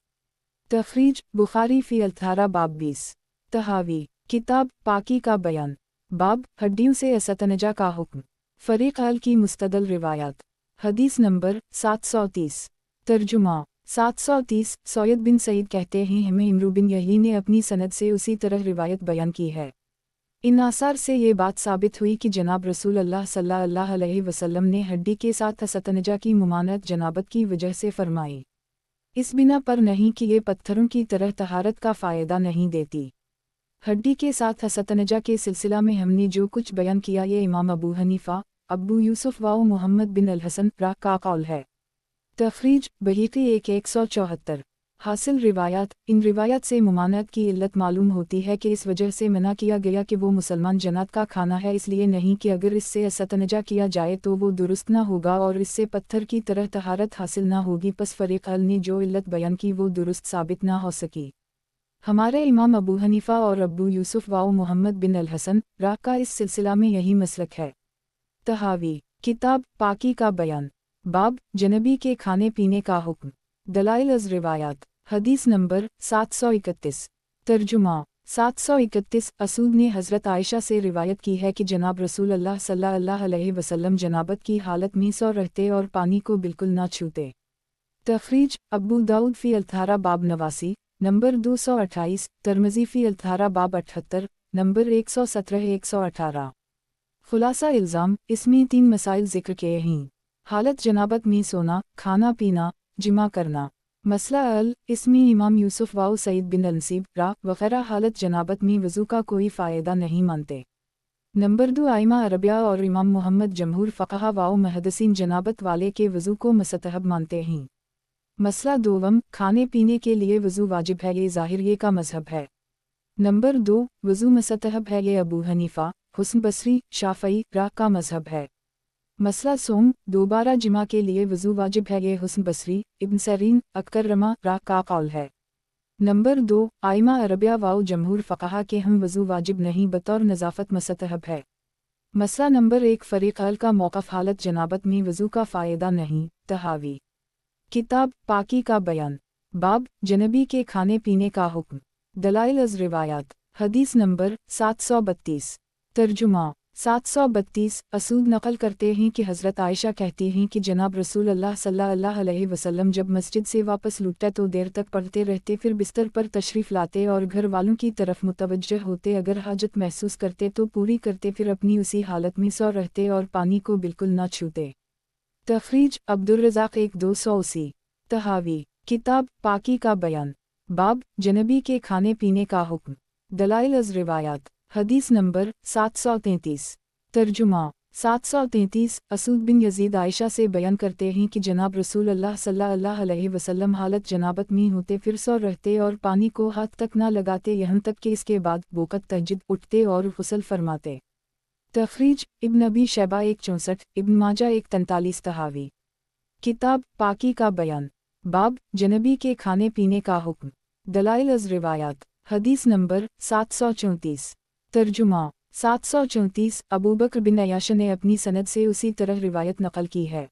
तखरीज बुखारी फ़ी अल-तहारा बाब 20। तहावी किताब पाकी का बयान बाब हड्डियों से इस्तंजा का हुक्म। फ़रीक़ अल की मुस्तदल रिवायात हदीस नंबर 730। तर्जुमा 730 सैयद बिन सईद कहते हैं हमें इमरू बिन यही ने अपनी सनद से उसी तरह रिवायत बयान की है। इन आसार से ये बात साबित हुई कि जनाब रसूल अल्लाह सल्लल्लाहु अलैहि वसल्लम ने हड्डी के साथ इस्तंजा की मुमानत जनाबत की वजह से फरमाई, इस बिना पर नहीं कि ये पत्थरों की तरह तहारत का फ़ायदा नहीं देती। हड्डी के साथ इस्तंजा के सिलसिला में हमने जो कुछ बयान किया ये इमाम अबू हनीफ़ा, अबू यूसुफ व मोहम्मद बिन अल-हसन का कौल है। तखरीज बहीक़ी 174। हासिल रिवायात इन रिवायात से मुमानत की इल्लत मालूम होती है कि इस वजह से मना किया गया कि वो मुसलमान जन्नत का खाना है, इसलिए नहीं कि अगर इससे इस्तंजा किया जाए तो वो दुरुस्त ना होगा और इससे पत्थर की तरह तहारत हासिल ना होगी। पस फ़रीक़ अल ने जो इल्लत बयान की वो दुरुस्त साबित ना हो सकी। हमारे इमाम अबू हनीफ़ा और अबू यूसुफ व मोहम्मद बिन अल-हसन का इस सिलसिला में यही मसलक है। तहावी किताब पाकी का बयान बाब जनबी के खाने पीने का हुक्म। दलाइल अज़ रिवायात हदीस नंबर 731। तर्जुमा 731 असूद ने हज़रत आयशा से रिवायत की है कि जनाब रसूल अल्लाह सल्लल्लाहु अलैहि वसल्लम जनाबत की हालत में सो रहते और पानी को बिल्कुल ना छूते। तखरीज अबू दाऊद फ़ी अल-तहारा बाब 89 नंबर 228, तिरमिज़ी फ़ी अल-तहारा बाब 78 नंबर 117-118। खुलासा इल्ज़ाम इसमें 3 मसाइल ज़िक्र किए हैं। हालत जनाबत में सोना, खाना पीना, जिमा करना। मसला अल इसमें इमाम यूसुफ व सईद बिन अल-नसीब वग़ैरह हालत जनाबत में वज़ू का कोई फ़ायदा नहीं मानते। नंबर 2 आइमा अरबिया और इमाम मोहम्मद जमहूर फ़क़हा व मुहद्दिसीन जनाबत वाले के वज़ू को मुस्तहब मानते हैं। मसला दोवम खाने पीने के लिए वज़ू वाजिब है, ये ज़ाहिरिये का मज़हब है। नंबर 2 वज़ू मुस्तहब है, ये अबू हनीफ़ा, हुस्न बसरी, शाफ़ई का मज़हब है। मसला सोम दोबारा जिमा के लिए वज़ू वाजिब है, ये हुस्न बसरी, इब्न सरीन, अकरमा का कौल है। नंबर 2 आइमा अरबिया व जमहूर फ़क़हा के हम वज़ू वाजिब नहीं बतौर नज़ाफ़त मुस्तहब है। मसला नंबर 1 फ़रीक़ अल का मौक़िफ़ हालत जनाबत में वज़ू का फ़ायदा नहीं। तहावी किताब पाकी का बयान बाब जनबी के खाने पीने का हुक्म। दलाइल अज़ रिवायात हदीस नंबर 732। तर्जुमा 732 असूद नक़ल करते हैं कि हज़रत आयशा कहती हैं कि जनाब रसूल अल्लाह सल्लल्लाहु अलैहि वसल्लम जब मस्जिद से वापस लौटते तो देर तक पढ़ते रहते, फिर बिस्तर पर तशरीफ़ लाते और घर वालों की तरफ मुतवज्जह होते, अगर हाजत महसूस करते तो पूरी करते, फिर अपनी उसी हालत में सो रहते और पानी को बिल्कुल न छूते। तखरीज अब्दुर्रज़ाक़ 1280। तहावी किताब पाकी का बयान बाब जनबी के खाने पीने का हुक्म। दलाइल अज़ रिवायात हदीस नंबर 733। तर्जुमा 733 असूद बिन यजीद आयशा से बयान करते हैं कि जनाब रसूल अल्लाह सल्लल्लाहु अलैहि वसल्लम हालत जनाबत में होते, फिर सो रहते और पानी को हाथ तक ना लगाते, यहाँ तक कि इसके बाद वक़्त तहज्जुद उठते और गुस्ल फरमाते। तखरीज इब्न अबी शैबा 164, इब्न माजा 143। तहावी किताब पाकी का बयान बाब जनबी के खाने पीने का हुक्म। दलाइल अज़ रिवायात हदीस नंबर 734। तर्जुमा 734 अबू बकर बिन अय्याश ने अपनी सनद से उसी तरह रिवायत नकल की है।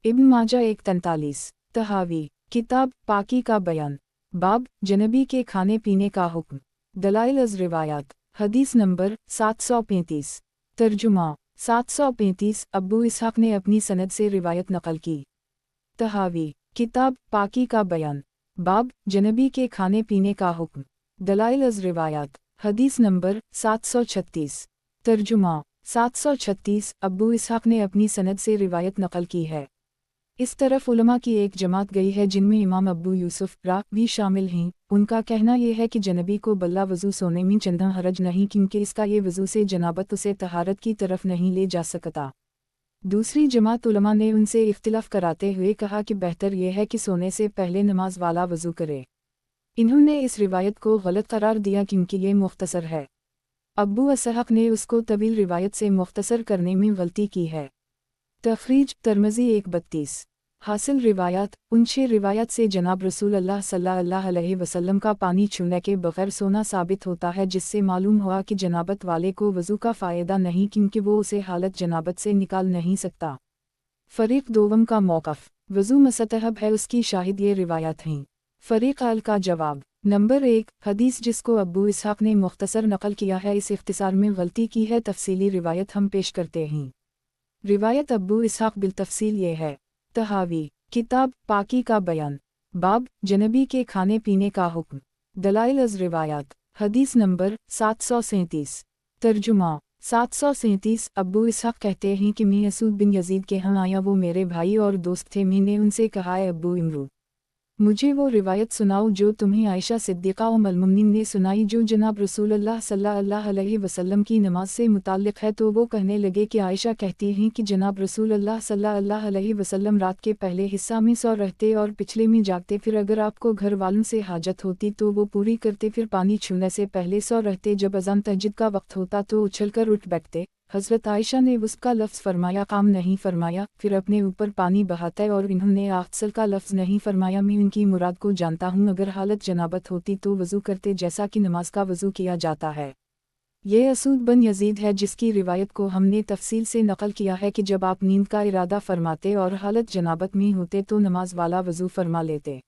इब्न माजा 143। तहावी किताब पाकी का बयान बाब जनबी के खाने पीने का हुक्म। दलाइल अज़ रिवायात। हदीस नंबर 735। तर्जुमा 735 अब्बू इसहाक़ ने अपनी सनद से रिवायत नकल की। तहावी किताब पाकी का बयान, बाब जनबी के खाने पीने का हुक्म। दलाइल अज़ रिवायात। हदीस नंबर 736। तर्जुमा 736 अब्बू इसहाक़ ने अपनी सनद से रिवायत नकल की है। इस तरफ उलमा की एक जमात गई है जिनमें इमाम अब्बू यूसुफ रा भी शामिल हैं। उनका कहना यह है कि जनबी को बल्ला वज़ू सोने में चंदा हरज नहीं, क्योंकि इसका ये वज़ू से जनाबत उसे तहारत की तरफ नहीं ले जा सकता। दूसरी जमात उलमा ने उनसे इख्तिलाफ कराते हुए कहा कि बेहतर यह है कि सोने से पहले नमाज वाला वज़ू करे। इन्होंने इस रिवायत को गलत करार दिया क्योंकि ये मुख्तसर है। अब्बू इसहाक़ ने उसको तवील रिवायत से मुख्तसर करने में गलती की है। तखरीज तिर्मिज़ी 132। हासिल रिवायात। उनसे रिवायत से जनाब रसूल अल्लाह सल्लल्लाहु अलैहि वसल्लम का पानी छूने के बग़ैर सोना साबित होता है, जिससे मालूम हुआ कि जनाबत वाले को वज़ू का फ़ायदा नहीं, क्योंकि वो उसे हालत जनाबत से निकाल नहीं सकता। फ़रीक़ दोवम का मौक़िफ़। वज़ू मुस्तहब है, उसकी शाहिद ये रिवायत हैं। फ़रीक़ अल का जवाब। नंबर 1 हदीस जिसको अब्बू इसहाक़ ने मुख्तसर नकल किया है, इस इख्तिसार में गलती की है। तफसीली रिवायत हम पेश करते हैं। रिवायत अब्बू इसहाक़ बिलतफ़सील ये है। तहावी किताब पाकी का बयान, बाब जनबी के खाने पीने का हुक्म। दलाइल अज़ रिवायात। हदीस नंबर 737। तर्जुमा 737 अब्बू इसहाक़ कहते हैं कि मैं असूद बिन यज़ीद के यहाँ आया, वो मेरे भाई और दोस्त थे। मैंने उनसे कहा, अब्बू इमरू, मुझे वो रिवायत सुनाओ जो तुम्हें आयशा सिद्दीक़ा उम्मुल मोमिनीन ने सुनाई, जो जनाब रसूलुल्लाह सल्लल्लाहु अलैहि वसल्लम की नमाज से मुताल्लिक़ है। तो वो कहने लगे कि आयशा कहती हैं कि जनाब रसूलुल्लाह सल्लल्लाहु अलैहि वसल्लम रात के पहले हिस्सा में सो रहते और पिछले में जागते। फिर अगर आपको घर वालों से हाजत होती तो वो पूरी करते, फिर पानी छूने से पहले सो रहते। जब अज़ान तहज्जुद का वक्त होता तो उछलकर उठ बैठते। हज़रत आयशा ने उसका लफ्ज़ फरमाया, काम नहीं फरमाया। फिर अपने ऊपर पानी बहाता है, और इन्होंने आख्सल का लफ्ज़ नहीं फरमाया। मैं उनकी मुराद को जानता हूँ। अगर हालत जनाबत होती तो वज़ू करते, जैसा कि नमाज का वज़ू किया जाता है। ये असूद बिन यज़ीद है, जिसकी रिवायत को हमने तफसील से नकल किया है कि जब आप नींद का इरादा फरमाते और हालत जनाबत में होते तो नमाज वाला वज़ू फरमा लेते।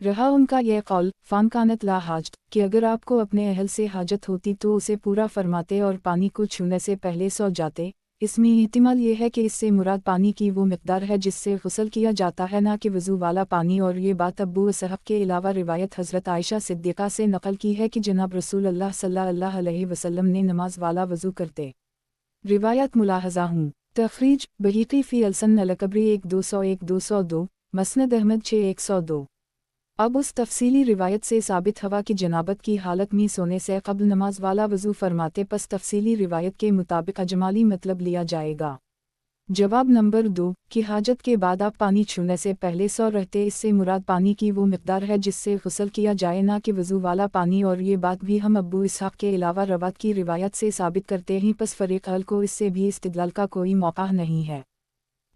रहा उनका यह कौल फ़ान कानत ला हाजत, कि अगर आपको अपने अहल से हाजत होती तो उसे पूरा फरमाते और पानी को छूने से पहले सो जाते। इसमें एहतिमाल ये है कि इससे मुराद पानी की वो मिक़दार है जिससे गुस्ल किया जाता है, ना कि वज़ू वाला पानी। और ये बात अब्बू इसहाक़ के अलावा रिवायत हज़रत आयशा सिद्दीक़ा से नकल की है कि जनाब रसूलुल्लाह सल्लल्लाहु अलैहि वसल्लम ने नमाज वाला वज़ू करते। रिवायत मुलाहज़ा हूँ। तखरीज बहीक़ी फ़ी अलसन अलकबरी 1-201-202, मसनद अहमद 6-102। अब उस तफसीली रिवायत से साबित हुआ कि जनाबत की हालत में सोने से क़ब्ल नमाज वाला वज़ू फरमाते। पस तफसीली रिवायत के मुताबिक अजमाली मतलब लिया जाएगा। जवाब नंबर 2 कि हाजत के बाद आप पानी छूने से पहले सो रहते। इससे मुराद पानी की वो मिक़दार है जिससे गुस्ल किया जाए, ना कि वज़ू वाला पानी। और ये बात भी हम अब्बू इसहाक़ के अलावा रवात की रिवायत से साबित करते हैं। पस फ़रीक़ अल को इससे भी इस्तिदलाल का कोई मौका नहीं है।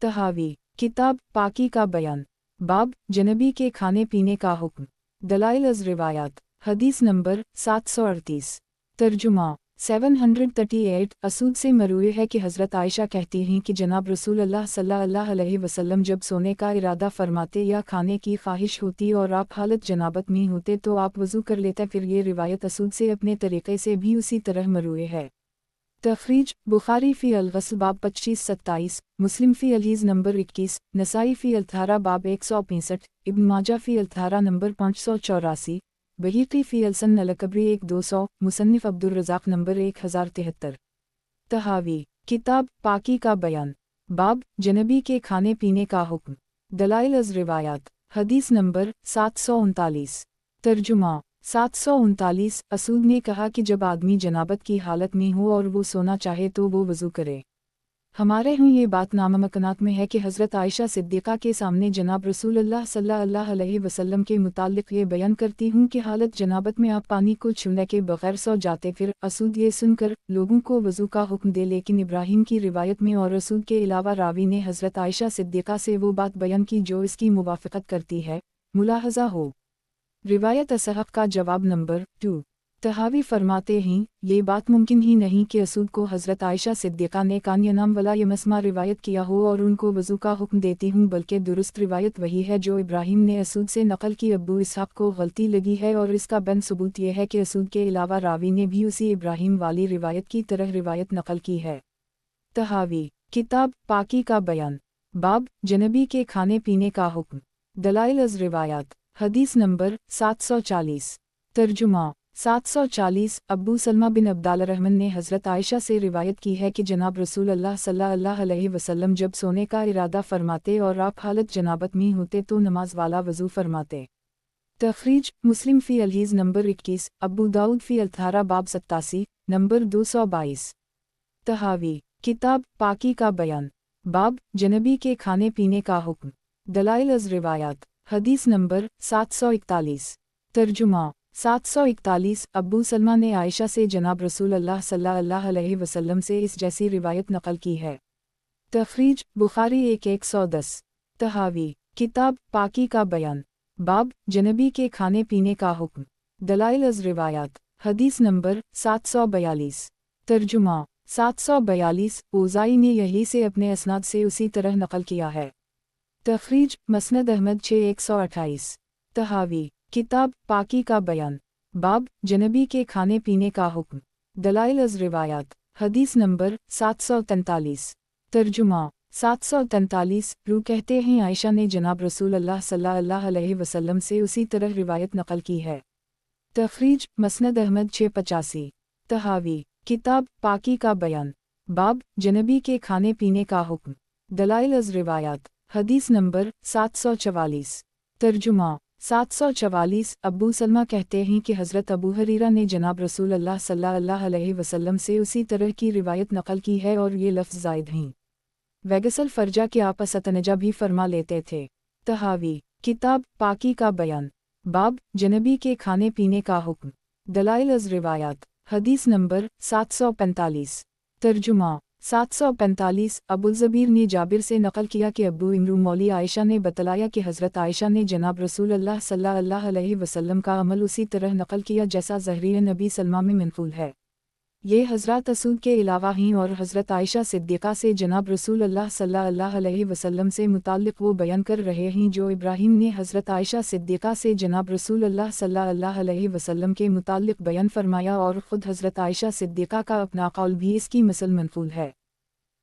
तहावी किताब पाकी का बयान, बाब जनबी के खाने पीने का हुक्म। दलाइल अज़ रिवायात। हदीस नंबर 738। तर्जुमा 738 असूद से मरूए है कि हज़रत आयशा कहती हैं कि जनाब रसूलुल्लाह सल्लल्लाहु अलैहि वसल्लम जब सोने का इरादा फरमाते या खाने की ख्वाहिश होती और आप हालत जनाबत में होते तो आप वज़ू कर लेते। फिर ये रिवायत असूद से अपने तरीक़े से भी उसी तरह मरूए है। तखरीज बुखारी फ़ी अल-ग़स्ल बाब 25-27, मुस्लिम फ़ी अल-हीज़ नंबर 21, नसाई फ़ी अल-तहारा बाब 165, इब्न माजा फ़ी अल-तहारा नंबर 584, बहीक़ी फ़ी अल-सन अल-कबरी 1-200, मुसन्निफ़ अब्दुर रज़ाक़ नंबर 1073। तहावी किताब पाकी का बयान, बाब जनबी के खाने पीने का हुक्म। दलाइल अज़ रिवायात। हदीस नंबर 739। तर्जुमा 739 असूद ने कहा कि जब आदमी जनाबत की हालत में हो और वो सोना चाहे तो वो वज़ू करे। हमारे यहाँ ये बात नाममकनात में है कि हज़रत आयशा सिद्दीक़ा के सामने जनाब रसूलुल्लाह सल्लल्लाहु अलैहि वसल्लम के मुताल्लिक़ ये बयान करती हूँ कि हालत जनाबत में आप पानी को छूने के बग़ैर सो जाते। फिर असूद ये सुनकर लोगों को वज़ू का हुक्म दे, लेकिन इब्राहीम की रिवायत में और असूद के अलावा रावी ने हज़रत आयशा सिद्दीक़ा से वो बात बयान की जो इसकी मुवाफ़क़त करती है। मुलाहज़ा हो। रिवायत इसहाक़ का जवाब नंबर 2 तहावी फरमाते हैं, ये बात मुमकिन ही नहीं कि असूद को हज़रत आयशा सिद्दीक़ा ने कान यनाम वला यमस्मा रिवायत किया हो और उनको वज़ू का हुक्म देती हूँ, बल्कि दुरुस्त रिवायत वही है जो इब्राहीम ने असूद से नकल की। अबू इसहाक़ को गलती लगी है और इसका बन सबूत यह है कि असूद के अलावा रावी ने भी उसी इब्राहीम वाली रिवायत की तरह रिवायत नकल की है। तहावी किताब पाकी का बयान, बाब जनबी के खाने पीने का हुक्म, दलाइल अज़ रिवायात, हदीस नंबर 740। तर्जुमा 740। अब्बू सलमा बिन अब्दुर्रहमान ने हज़रत आयशा से रिवायत की है कि जनाब रसूल अल्लाह सल्लल्लाहु अलैहि वसल्लम जब सोने का इरादा फरमाते और आप हालत जनाबत में होते तो नमाज वाला वज़ू फरमाते। तखरीज मुस्लिम फ़ी अलहीज़ नंबर 21, अबू दाऊद फ़ी अल-थारा बाब 87 नंबर 222। तहावी किताब पाकी का बयान, बाब जनबी के खाने पीने का हुक्म, दलाइल अज़ रिवायात, हदीस नंबर 741। तर्जुमा 741। अब्बू सलमा ने आयशा से जनाब रसूल अल्लाह सल्लल्लाहु अलैहि वसल्लम से इस जैसी रिवायत नकल की है। तखरीज बुखारी 1:110। तहावी किताब पाकी का बयान, बाब जनबी के खाने पीने का हुक्म, दलाइल अज़ रिवायात, हदीस नंबर 742। तर्जुमा 742। ओज़ाई ने यही से अपने असनाद से उसी तरह नकल किया है। तखरीज मसनद अहमद 6:128। तहावी किताब पाकी का बयान, बाब जनबी के खाने पीने का हुक्म, दलाइल अज़ रिवायात, हदीस नंबर 743। तर्जुमा 743। रूह कहते हैं आयशा ने जनाब रसूल अल्लाह सल्लल्लाहु अलैहि वसल्लम से उसी तरह रिवायत नकल की है। तखरीज मसनद अहमद 685। तहावी किताब पाकी का बयान, बाब जनबी के खाने पीने का हुक्म, दलाइल अज़ रिवायात, हदीस नंबर 744। तर्जुमा 744। अब्बू सलमा कहते हैं कि हज़रत अबू हरीरा ने जनाब रसूल अल्लाह सल्लल्लाहु अलैहि वसल्लम से उसी तरह की रिवायत नकल की है और ये लफ्ज़ ज़ायद हैं। वैगसल फ़रजा के आपस अतनजा भी फरमा लेते थे। तहावी किताब पाकी का बयान, बाब जनबी के खाने पीने का हुक्म, दलाइल अज़ रिवायात, हदीस नंबर 745। तर्जुमा 745। अबुल ज़बीर ने जाबिर से नकल किया कि अब्बू इमरू मौली आयशा ने बतलाया कि हज़रत आयशा ने जनाब रसूल अल्लाह सल्लल्लाहु अलैहि वसल्लम का अमल उसी तरह नकल किया जैसा ज़हरी नबी सलमा में मनक़ूल है। ये हज़रत असूद के अलावा हैं और हज़रत आयशा सिद्दीक़ा से जनाब रसूल अल्लाह सल्लल्लाहु अलैहि वसल्लम से मुताल्लिक़ वो बयान कर रहे हैं जो इब्राहीम ने हज़रत आयशा सिद्दीक़ा से जनाब रसूल अल्लाह सल्लल्लाहु अलैहि वसल्लम के मुताल्लिक़ बयान फरमाया और ख़ुद हज़रत आयशा सिद्दीक़ा का अपना कौल भी इसकी मिसल मनक़ूल है।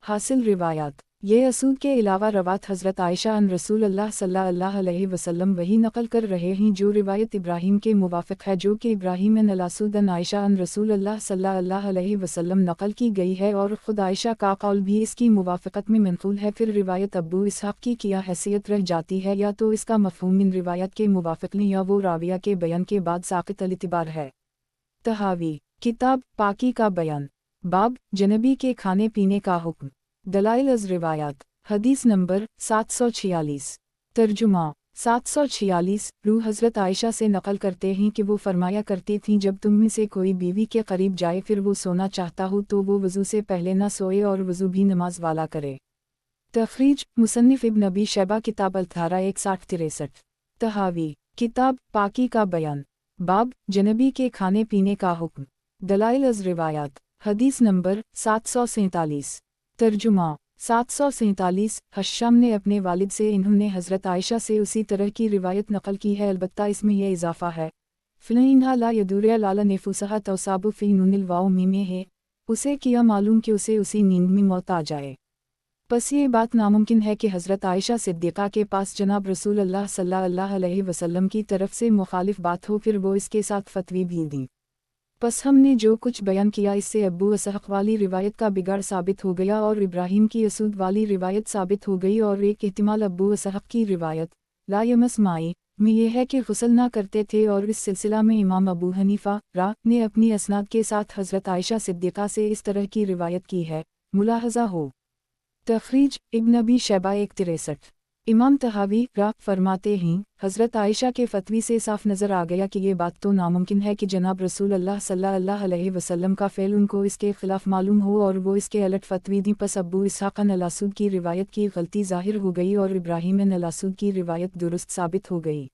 हासिल रिवायात, ये असूद के अलावा रवात हज़रत आयशा अन रसूल अल्लाह सल्लल्लाहु अलैहि वसल्लम वही नकल कर रहे हैं जो रिवायत इब्राहीम के मुवाफ़िक़ है, जो कि इब्राहीम अन असूद अन आयशा अन रसूल अल्लाह सल्लल्लाहु अलैहि वसल्लम नकल की गई है और ख़ुद आयशा का कौल भी इसकी मुवाफ़क़त में मनक़ूल है। फिर रिवायत अब्बू इसहाक़ की क्या हैसियत रह जाती है, या तो इसका मफ़हूम इन रिवायत के मुवाफ़िक़ नहीं या वो राविया के बयान के बाद साक़ित अल-इतिबार है। तहावी किताब पाकी का बयान, बाब जनबी के खाने पीने का हुक्म, दलाइल अज़ रिवायात, हदीस नंबर 746। तर्जुमा 746। रूह हज़रत आयशा से नकल करते हैं कि वो फरमाया करती थीं, जब तुम में से कोई बीवी के करीब जाए फिर वो सोना चाहता हो तो वो वज़ू से पहले न सोए और वज़ू भी नमाज वाला करे। तखरीज मुसन्निफ़ इब्न अबी शैबा किताब अल-थारा 6163। तहावी किताब पाकी का बयान, बाब जनबी के खाने पीने का हुक्म, दलाइल अज़ रिवायात, हदीस नंबर 747। तर्जुमा 747। हश्शाम ने अपने वालिद से इन्होंने हज़रत आयशा से उसी तरह की रिवायत नकल की है, अलबत्ता इसमें यह इजाफ़ा है फ़िलइन्हा ला यदुर्या लाला नेफुसहा तौसाबु फ़ी नुनिल वाउ मीमे है, उसे किया मालूम कि उसे उसी नींद में मौत आ जाए। बस ये बात नामुमकिन है कि हज़रत आयशा सिद्दीक़ा के पास जनाब रसूल अल्लाह सल्लल्लाहु अलैहि वसल्लम की तरफ से मुखालिफ बात हो फिर वो इसके साथ फ़तवी भी दी। बस हमने जो कुछ बयान किया इससे अब्बू इसहाक़ वाली रिवायत का बिगाड़ साबित हो गया और इब्राहीम की असूद वाली रिवायत साबित हो गई, और एक एहतिमाल अब्बू इसहाक़ की रिवायत ला यमस माई में यह है कि गुस्ल ना करते थे, और इस सिलसिला में इमाम अबू हनीफ़ा रा ने अपनी असनाद के साथ हज़रत आयशा सिद्दीक़ा से इस तरह की रिवायत की है। मुलाहज़ा हो। तखरीज इब्न अबी शैबा 163। इमाम तहावी रा फरमाते हैं, हज़रत आयशा के फ़तवी से साफ नज़र आ गया कि ये बात तो नामुमकिन है कि जनाब रसूल अल्लाह सल्लल्लाहु अलैहि वसल्लम का फ़ेल उनको इसके ख़िलाफ़ मालूम हो और वो इसके अलट फ़तवी दी। पस अब्बू इसहाक़ अन अल-असूद की रिवायत की गलती ज़ाहिर हो गई और इब्राहीम अन अल-असूद की रिवायत दुरुस्त साबित हो गई।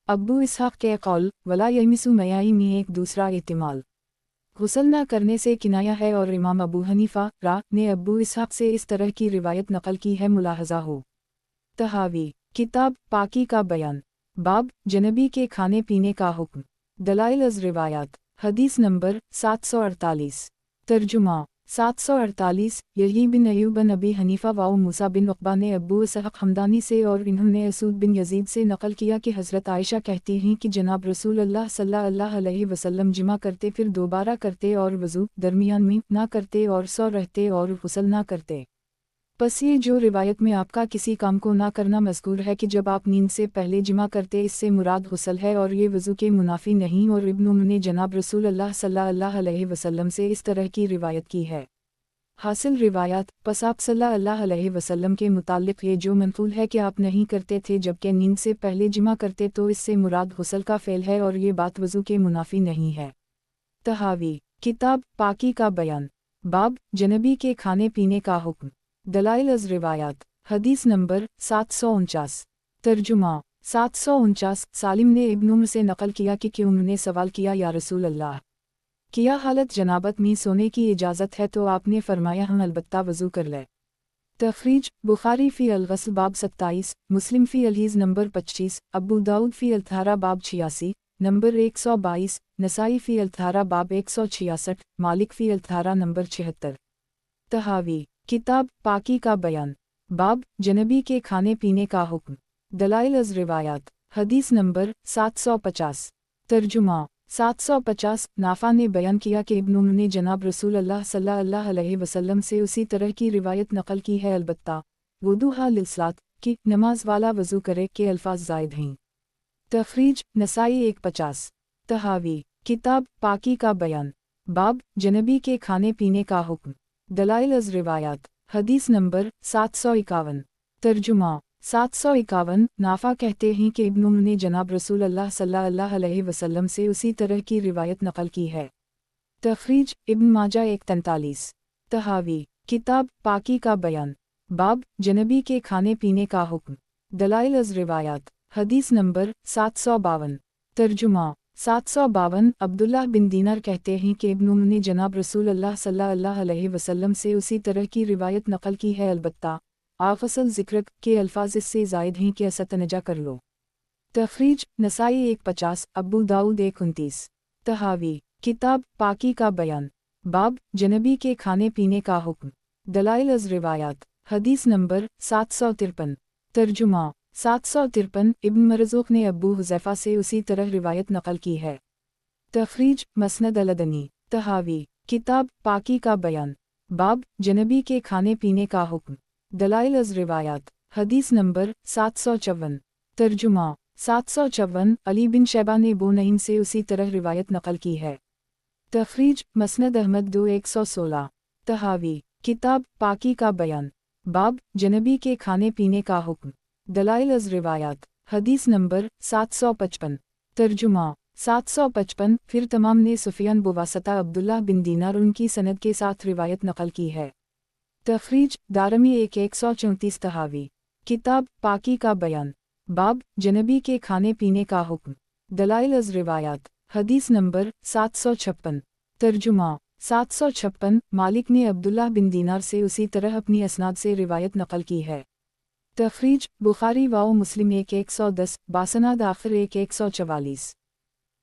अब्बू इसहाक के कौल वला यमिसु मयाई में एक दूसरा एहतिमाल गुस्ल न करने से किनाया है और इमाम अबू हनीफा ने अब्बू इसहाक से इस तरह की रिवायत नकल की है। मुलाहजा हो। तहावी किताब पाकी का बयान बाब जनबी के खाने पीने का हुक्म दलाइल अज़ रिवायात हदीस नंबर 748 तर्जुमा 748 यही बिन अयूब नबी हनीफा व मूसा बिन उक़बा ने अब्बू इसहाक हमदानी से और इन्होंने असूद बिन यजीद से नकल किया कि हज़रत आयशा कहती हैं कि जनाब रसूल अल्लाह सल्लल्लाहु अलैहि वसल्लम जिमा करते फिर दोबारा करते और वज़ू दरमियान में ना करते और सो रहते और गुस्ल ना करते। बस ये जो रिवायत में आपका किसी काम को ना करना मज़कूर है कि जब आप नींद से पहले जिमा करते, इससे मुराद गुस्ल है और ये वज़ू के मुनाफी नहीं। और इब्न उम्र ने जनाब रसूल अल्लाह सल्लल्लाहु अलैहि वसल्लम से इस तरह की रिवायत की है। हासिल रिवायत पस आप सल्लल्लाहु अलैहि वसल्लम के मुताल्लिक़ ये जो मंक़ूल है कि आप नहीं करते थे जबकि नींद से पहले जिमा करते, तो इससे मुराद गुस्ल का फ़ेल है और ये बात वज़ू के मुनाफी नहीं है। तहावी किताब पाकी का बयान बाब जनबी के खाने पीने का हुक्म दलाइल अज़ रिवायात हदीस नंबर 749 तर्जुमा 749 सालिम ने इब्न उम्र से नकल किया कि उन्होंने सवाल किया, या रसूल अल्लाह, किया हालत जनाबत में सोने की इजाज़त है? तो आपने फरमाया हम अलबत्ता वज़ू कर ले। तखरीज बुखारी फ़ी अल-ग़स्ल बाब 27, मुस्लिम फ़ी अल-हीज़ नंबर 25, अबू दाऊद फ़ी अल-तहारा बाब 86 नंबर 122, नसाई फ़ी अल-तहारा बाब 166, मालिक फ़ी अल-तहारा नंबर 76। तहावी किताब पाकी का बयान बाब जनबी के खाने पीने का हुक्म दलाइल अज़ रिवायात हदीस नंबर 750 तर्जुमा 750 नाफा ने बयान किया कि इब्न उम्र ने जनाब रसूल अल्लाह सल्लल्लाहु अलैहि वसल्लम से उसी तरह की रिवायत नकल की है, अलबत्ता वुदूहा लिलसलात की नमाज वाला वज़ू करे के अल्फाज ज़ायद हैं। तखरीज नसाई 150 तहावी किताब पाकी का बयान बाब जनबी के खाने पीने का हुक्म दलाइल अज़ रिवायात हदीस नंबर 751 तर्जुमा 751 नाफा कहते हैं कि इब्न उम्र ने जनाब रसूल अल्लाह सल्लल्लाहु अलैहि वसल्लम से उसी तरह की रिवायत नकल की है। तखरीज इब्न माजा 143 तहावी किताब पाकी का बयान बाब जनबी के खाने पीने का हुक्म दलाइल अज़ रिवायात हदीस नंबर 752 तर्जुमा 752 अब्दुल्लाह बिन दीनार कहते हैं कि इब्न उम्र ने जनाब रसूल अल्लाह सल्लल्लाहु अलैहि वसल्लम से उसी तरह की रिवायत नकल की है, अलबत्ता आफ़सल ज़िक्र के अल्फाज इससे ज़ायद हैं कि असतनजा कर लो। तखरीज नसाई 150 अबू दाऊद 129 तहावी किताब पाकी का बयान बाब जनबी के खाने पीने का हुक्म दलाइल अज़ रिवायात हदीस नंबर 753 तर्जुमा 753 इब्न मरज़ूक़ ने अबू हुज़ैफ़ा से उसी तरह रिवायत नकल की है। तखरीज मसनद अल-अदनी तहावी किताब पाकी का बयान बाब जनबी के खाने पीने का हुक्म दलाइल अज़ रिवायात हदीस नंबर 754 तर्जुमा 754 अली बिन शैबा ने बो नईम से उसी तरह रिवायत नकल की है। तखरीज मसनद अहमद 2116 तहावी किताब पाकी का बयान बाब जनबी के खाने पीने का हुक्म दलाइल अज़ रिवायात हदीस नंबर 755 तर्जुमा 755 फिर तमाम ने सुफियान बुवासता अब्दुल्लाह बिन दीनार उनकी सनद के साथ रिवायत नकल की है। तखरीज दारमी 134 तहावी किताब पाकी का बयान बाब जनबी के खाने पीने का हुक्म दलाइल अज़ रिवायात हदीस नंबर 756 तर्जुमा 756 मालिक ने अब्दुल्लाह बिन दीनार से उसी तरह अपनी असनाद से रिवायत नकल की है। तखरीज बुखारी वाओ मुस्लिम 110 बासनाद आखिर 144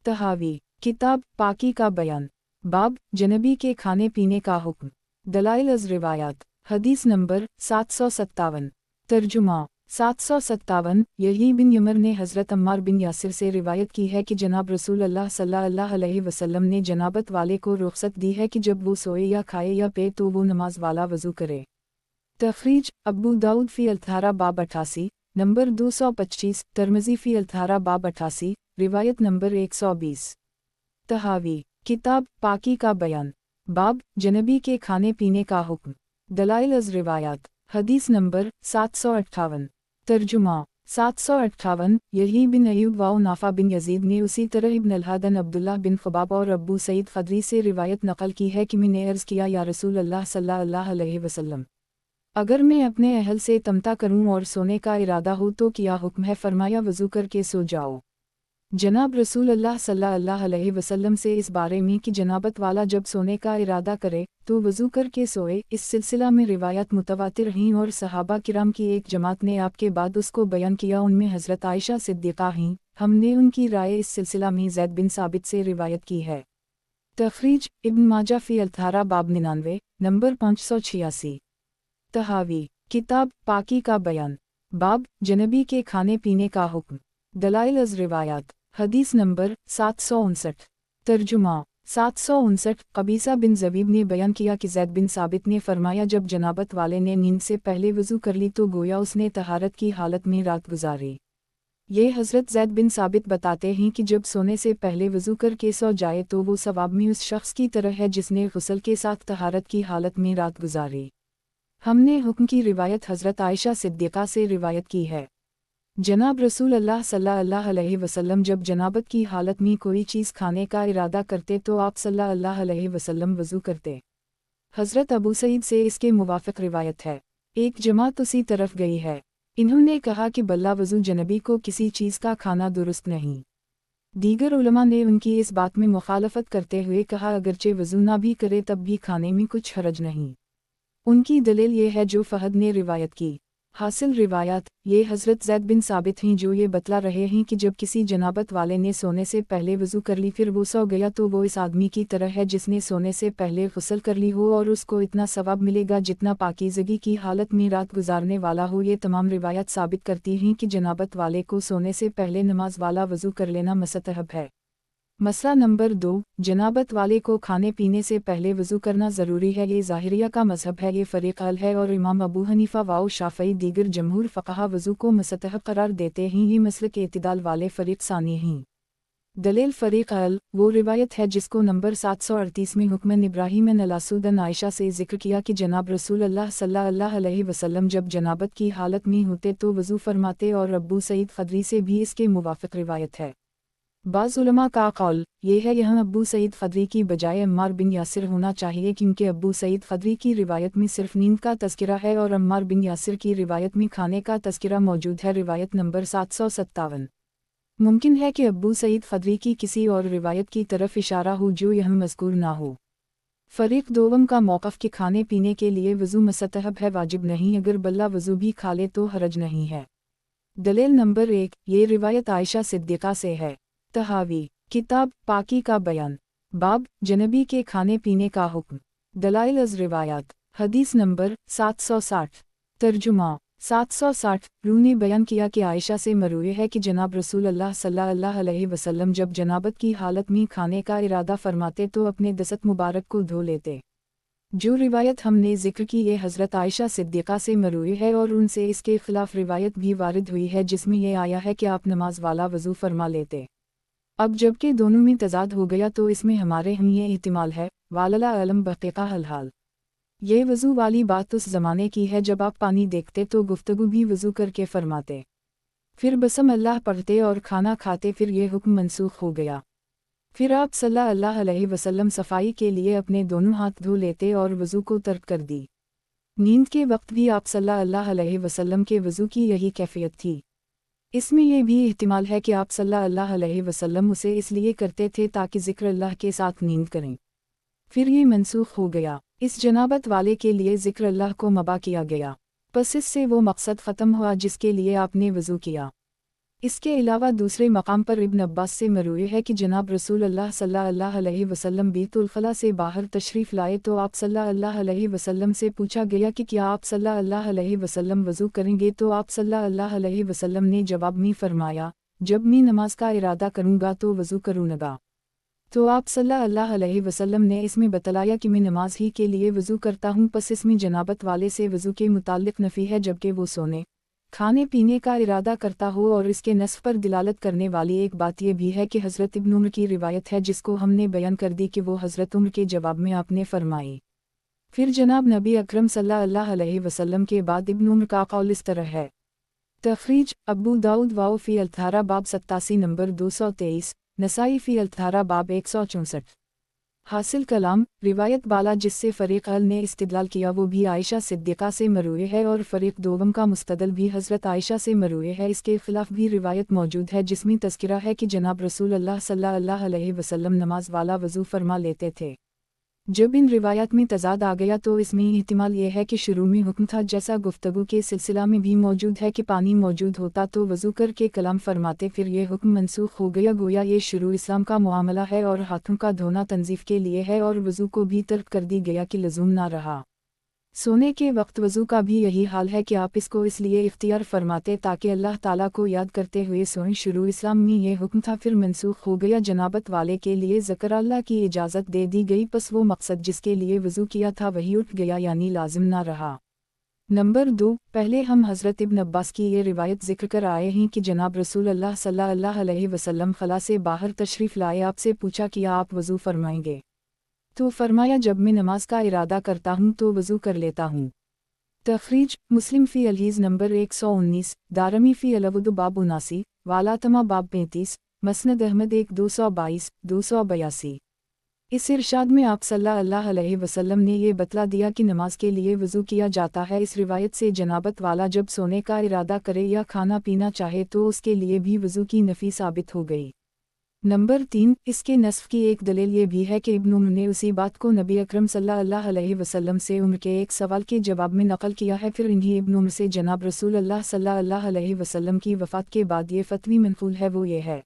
तहावी किताब पाकी का बयान बाब जनबी के खाने पीने का हुक्म दलाइल अज़ रिवायात हदीस नंबर 757 तर्जुमा 757 यही बिन यमर ने हज़रत अम्मार बिन यासिर से रिवायत की है कि जनाब रसूल अल्लाह सल्लल्लाहु अलैहि वसल्लम ने जनाबत वाले को रुख़सत दी है कि जब वो सोए या खाए या पे तो वो नमाज वाला वज़ू करे। तखरीज अबू दाऊद फ़ी अल-तहारा बाब 88 नंबर 225 तिर्मिज़ी फ़ी अल-तहारा बाब 88 रिवायत नंबर 120 तहावी किताब पाकी का बयान बाब जनबी के खाने पीने का हुक्म दलाइल अज़ रिवायात हदीस नंबर 758 तर्जुमा 758 यही बिन अयूब वाओ नाफा बिन यजीद ने उसी तरह इब्न अल-हादन अब्दुल्लाह बिन ख़ुबाब और अबू सईद ख़दरी से रिवायत नकल की है कि मैंने अर्ज़ किया, या रसूल अल्लाह सल्लल्लाहु अलैहि वसल्लम, अगर मैं अपने अहल से तमता करूं और सोने का इरादा हो तो क्या हुक्म है? फरमाया वज़ू करके सो जाओ। जनाब रसूल अल्लाह सल्लल्लाहु अलैहि वसल्लम से इस बारे में कि जनाबत वाला जब सोने का इरादा करे तो वज़ू करके सोए। इस सिलसिला में रिवायत मुतवातिर हैं और सहाबा किराम की एक जमात ने आपके बाद उसको बयान किया। उनमें हज़रत आयशा सिद्दीक़ा हैं। हमने उनकी राय इस सिलसिला में ज़ैद बिन साबित से रिवायत की है। तखरीज इब्न माजा फ़ी अल-तहारा बाब 99 नंबर 586। तहावी किताब पाकी का बयान बाब जनबी के खाने पीने का हुक्म। दलाइल अज़ रिवायात हदीस नंबर 759। तर्जुमा 759। कबीसा बिन ज़बीब ने बयान किया कि ज़ैद बिन साबित ने फरमाया जब जनाबत वाले ने नींद से पहले वज़ू कर ली तो गोया उसने तहारत की हालत में रात गुजारी। ये हज़रत ज़ैद बिन साबित बताते हैं कि जब सोने से पहले वज़ू करके सो जाए तो वो सवाब में उस शख्स की तरह है जिसने गुस्ल के साथ तहारत की हालत में रात गुजारी। हमने हुक्म की रिवायत हज़रत आयशा सिद्दीक़ा से रिवायत की है। जनाब रसूल अल्लाह सल्लल्लाहु अलैहि वसल्लम जब जनाबत की हालत में कोई चीज़ खाने का इरादा करते तो आप सल्लल्लाहु अलैहि वसल्लम वज़ू करते। हज़रत अबू सईद से इसके मुवाफ़िक़ रिवायत है। एक जमात उसी तरफ गई है। इन्होंने कहा कि बल्ला वज़ू जनबी को किसी चीज़ का खाना दुरुस्त नहीं। दीगर उलमा ने उनकी इस बात में मुखालफत करते हुए कहा अगरचे वज़ू ना भी करे तब भी खाने में कुछ हरज नहीं। उनकी दलील ये है जो फ़हद ने रिवायत की। हासिल रिवायत ये हज़रत ज़ैद बिन साबित हैं जो ये बतला रहे हैं कि जब किसी जनाबत वाले ने सोने से पहले वज़ू कर ली फिर वो सो गया तो वो इस आदमी की तरह है जिसने सोने से पहले गुस्ल कर ली हो और उसको इतना सवाब मिलेगा जितना पाकीज़गी की हालत में रात गुजारने वाला हो। ये तमाम रिवायत साबित करती हैं कि जनाबत वाले को सोने से पहले नमाज वाला वज़ू कर लेना मुस्तहब है। मसला नंबर 2 जनाबत वाले को खाने पीने से पहले वज़ू करना ज़रूरी है। ये ज़ाहिरिया का मज़हब है। ये फ़रीक़ अल है और इमाम अबू हनीफ़ा व शाफ़ई दीगर जमहूर फ़क़हा वज़ू को मुस्तहब करार देते हैं। ये मसलक एतिदाल वाले फ़रीक़ सानी हैं। दलील फ़रीक़ अल वो रिवायत है जिसको नंबर 738 में हुक्म इब्राहीम नलासुदन आयशा से ज़िक्र किया कि जनाब रसूल अल्लाह सल्लल्लाहु अलैहि वसल्लम जब जनाबत की हालत में होते तो वज़ू फरमाते और अबू सईद ख़दरी से भी इसके मुवाफ़िक़ रिवायत है। बाज़ उलमा का कौल ये है यहाँ अबू सईद ख़दरी की बजाय अम्मार बिन यासिर होना चाहिए क्योंकि अबू सईद ख़दरी की रिवायत में सिर्फ नींद का तज़किरा है और अम्मार बिन यासिर की रिवायत में खाने का तज़किरा मौजूद है। रिवायत नंबर 757। मुमकिन है कि अबू सईद ख़दरी की किसी और रिवायत की तरफ इशारा हो जो यहाँ मज़कूर ना हो। फ़रीक़ दोवम का मौक़िफ़ कि खाने पीने के लिए वज़ू मुस्तहब है वाजिब नहीं, अगर बल्ला वज़ू भी खा ले तो हरज नहीं है। दलील नंबर 1 ये रिवायत आयशा सिद्दीक़ा से है। तहावी किताब पाकी का बयान बाब जनबी के खाने पीने का हुक्म। दलाइल अज़ रिवायात हदीस नंबर 760। तर्जुमा 760 रूह ने बयान किया कि आयशा से मरूए है कि जनाब रसूल अल्लाह सल्लल्लाहु अलैहि वसल्लम जब जनाबत की हालत में खाने का इरादा फरमाते तो अपने दस्त मुबारक को धो लेते। जो रिवायत हमने ज़िक्र की ये हज़रत आयशा सिद्दीक़ा से मरूए है और उनसे इसके ख़िलाफ़ रिवायत भी वारिद हुई है जिसमें यह आया है कि आप नमाज वाला वज़ू फरमा लेते। अब जबकि दोनों में तज़ाद हो गया तो इसमें हमारे हम ये इहतिमाल है वालला अलम बक़ीक़ा हल। ये वज़ू वाली बात उस ज़माने की है जब आप पानी देखते तो गुफ्तगू भी वज़ू करके फरमाते, फिर बसम अल्लाह पढ़ते और खाना खाते, फिर ये हुक्म मनसूख हो गया। फिर आप सल्लल्लाहु अलैहि वसल्लम सफाई के लिए अपने दोनों हाथ धो लेते और वज़ू को तर्क कर दी। नींद के वक्त भी आप सल्लल्लाहु अलैहि वसल्लम के वज़ू की यही कैफियत थी। इसमें यह भी इहतिमाल है कि आप सल्लल्लाहु अलैहि वसल्लम उसे इसलिए करते थे ताकि ज़िक्र अल्लाह के साथ नींद करें। फिर ये मनसूख हो गया। इस जनाबत वाले के लिए ज़िक्र अल्लाह को मबा किया गया, बस इससे वो मकसद ख़त्म हुआ जिसके लिए आपने वज़ू किया। इसके अलावा दूसरे मकाम पर इब्न अब्बास से मरूए है कि जनाब रसूल अल्लाह सल्लल्लाहु अलैहि वसल्लम बैतुल ख़ला से बाहर तशरीफ़ लाए तो आप सल्लल्लाहु अलैहि वसल्लम से पूछा गया कि क्या आप सल्लल्लाहु अलैहि वसल्लम वज़ू करेंगे, तो आप सल्लल्लाहु अलैहि वसल्लम ने जवाब में फरमाया जब मैं नमाज का इरादा करूँगा तो वज़ू करूँगा। तो आप सल्लल्लाहु अलैहि वसल्लम ने इसमें बतलाया कि मैं नमाज ही के लिए वज़ू करता हूँ, बस इसमें जनाबत वाले से वज़ू के मुताल्लिक़ नफ़ी है जबकि वो सोने खाने पीने का इरादा करता हो। और इसके नस्फ़ पर दिलालत करने वाली एक बात यह भी है कि हज़रत इब्न उमर की रिवायत है जिसको हमने बयान कर दी कि वो हज़रत उमर के जवाब में आपने फरमाई। फिर जनाब नबी अकरम सल्लल्लाहु अलैहि वसल्लम के बाद इब्न उमर का कौल इस तरह है। तखरीज अबू दाऊद वाओ फ़ी अल-तहारा बाब 87 नंबर 223, नसाई फ़ी अल-तहारा बाब 164। حاصل کلام روایت بالا جس سے فریق اول نے استدلال کیا وہ بھی عائشہ صدیقہ سے مروی ہے اور فریق دوم کا مستدل بھی حضرت عائشہ سے مروی ہے۔ اس کے خلاف بھی روایت موجود ہے جس میں تذکرہ ہے کہ جناب رسول اللہ صلی اللہ علیہ وسلم نماز والا وضو فرما لیتے تھے۔ جب ان روایات میں تضاد آ گیا تو اس میں احتمال یہ ہے کہ شروع میں حکم تھا جیسا گفتگو کے سلسلہ میں بھی موجود ہے کہ پانی موجود ہوتا تو وضو کر کے کلام فرماتے، پھر یہ حکم منسوخ ہو گیا، گویا یہ شروع اسلام کا معاملہ ہے اور ہاتھوں کا دھونا تنظیف کے لیے ہے اور وضو کو بھی ترک کر دی گیا کہ لزوم نہ رہا۔ سونے کے وقت وضو کا بھی یہی حال ہے کہ آپ اس کو اس لیے اختیار فرماتے تاکہ اللہ تعالیٰ کو یاد کرتے ہوئے سوئیں۔ شروع اسلام میں یہ حکم تھا، پھر منسوخ ہو گیا، جنابت والے کے لیے ذکر اللہ کی اجازت دے دی گئی، پس وہ مقصد جس کے لیے وضو کیا تھا وہی اٹھ گیا، یعنی لازم نہ رہا۔ نمبر 2، پہلے ہم حضرت ابن عباس کی یہ روایت ذکر کر آئے ہیں کہ جناب رسول اللہ صلی اللہ علیہ وسلم خلا سے باہر تشریف لائے، آپ سے پوچھا کیا آپ وضو فرمائیں گے؟ تو فرمایا جب میں نماز کا ارادہ کرتا ہوں تو وضو کر لیتا ہوں۔ تخریج مسلم فی الحدیث نمبر 119، دارمی فی العبد باب 79، والاتما باب 35، مسند احمد 1222، 282۔ اس ارشاد میں آپ صلی اللہ علیہ وسلم نے یہ بتلا دیا کہ نماز کے لیے وضو کیا جاتا ہے۔ اس روایت سے جنابت والا جب سونے کا ارادہ کرے یا کھانا پینا چاہے تو اس کے لیے بھی وضو کی نفی ثابت ہو گئی۔ نمبر 3، اس کے نسخ کی ایک دلیل یہ بھی ہے کہ ابن عمر نے اسی بات کو نبی اکرم صلی اللہ علیہ وسلم سے عمر کے ایک سوال کے جواب میں نقل کیا ہے، پھر انہی ابن عمر سے جناب رسول اللہ صلی اللہ علیہ وسلم کی وفات کے بعد یہ فتوی منقول ہے، وہ یہ ہے۔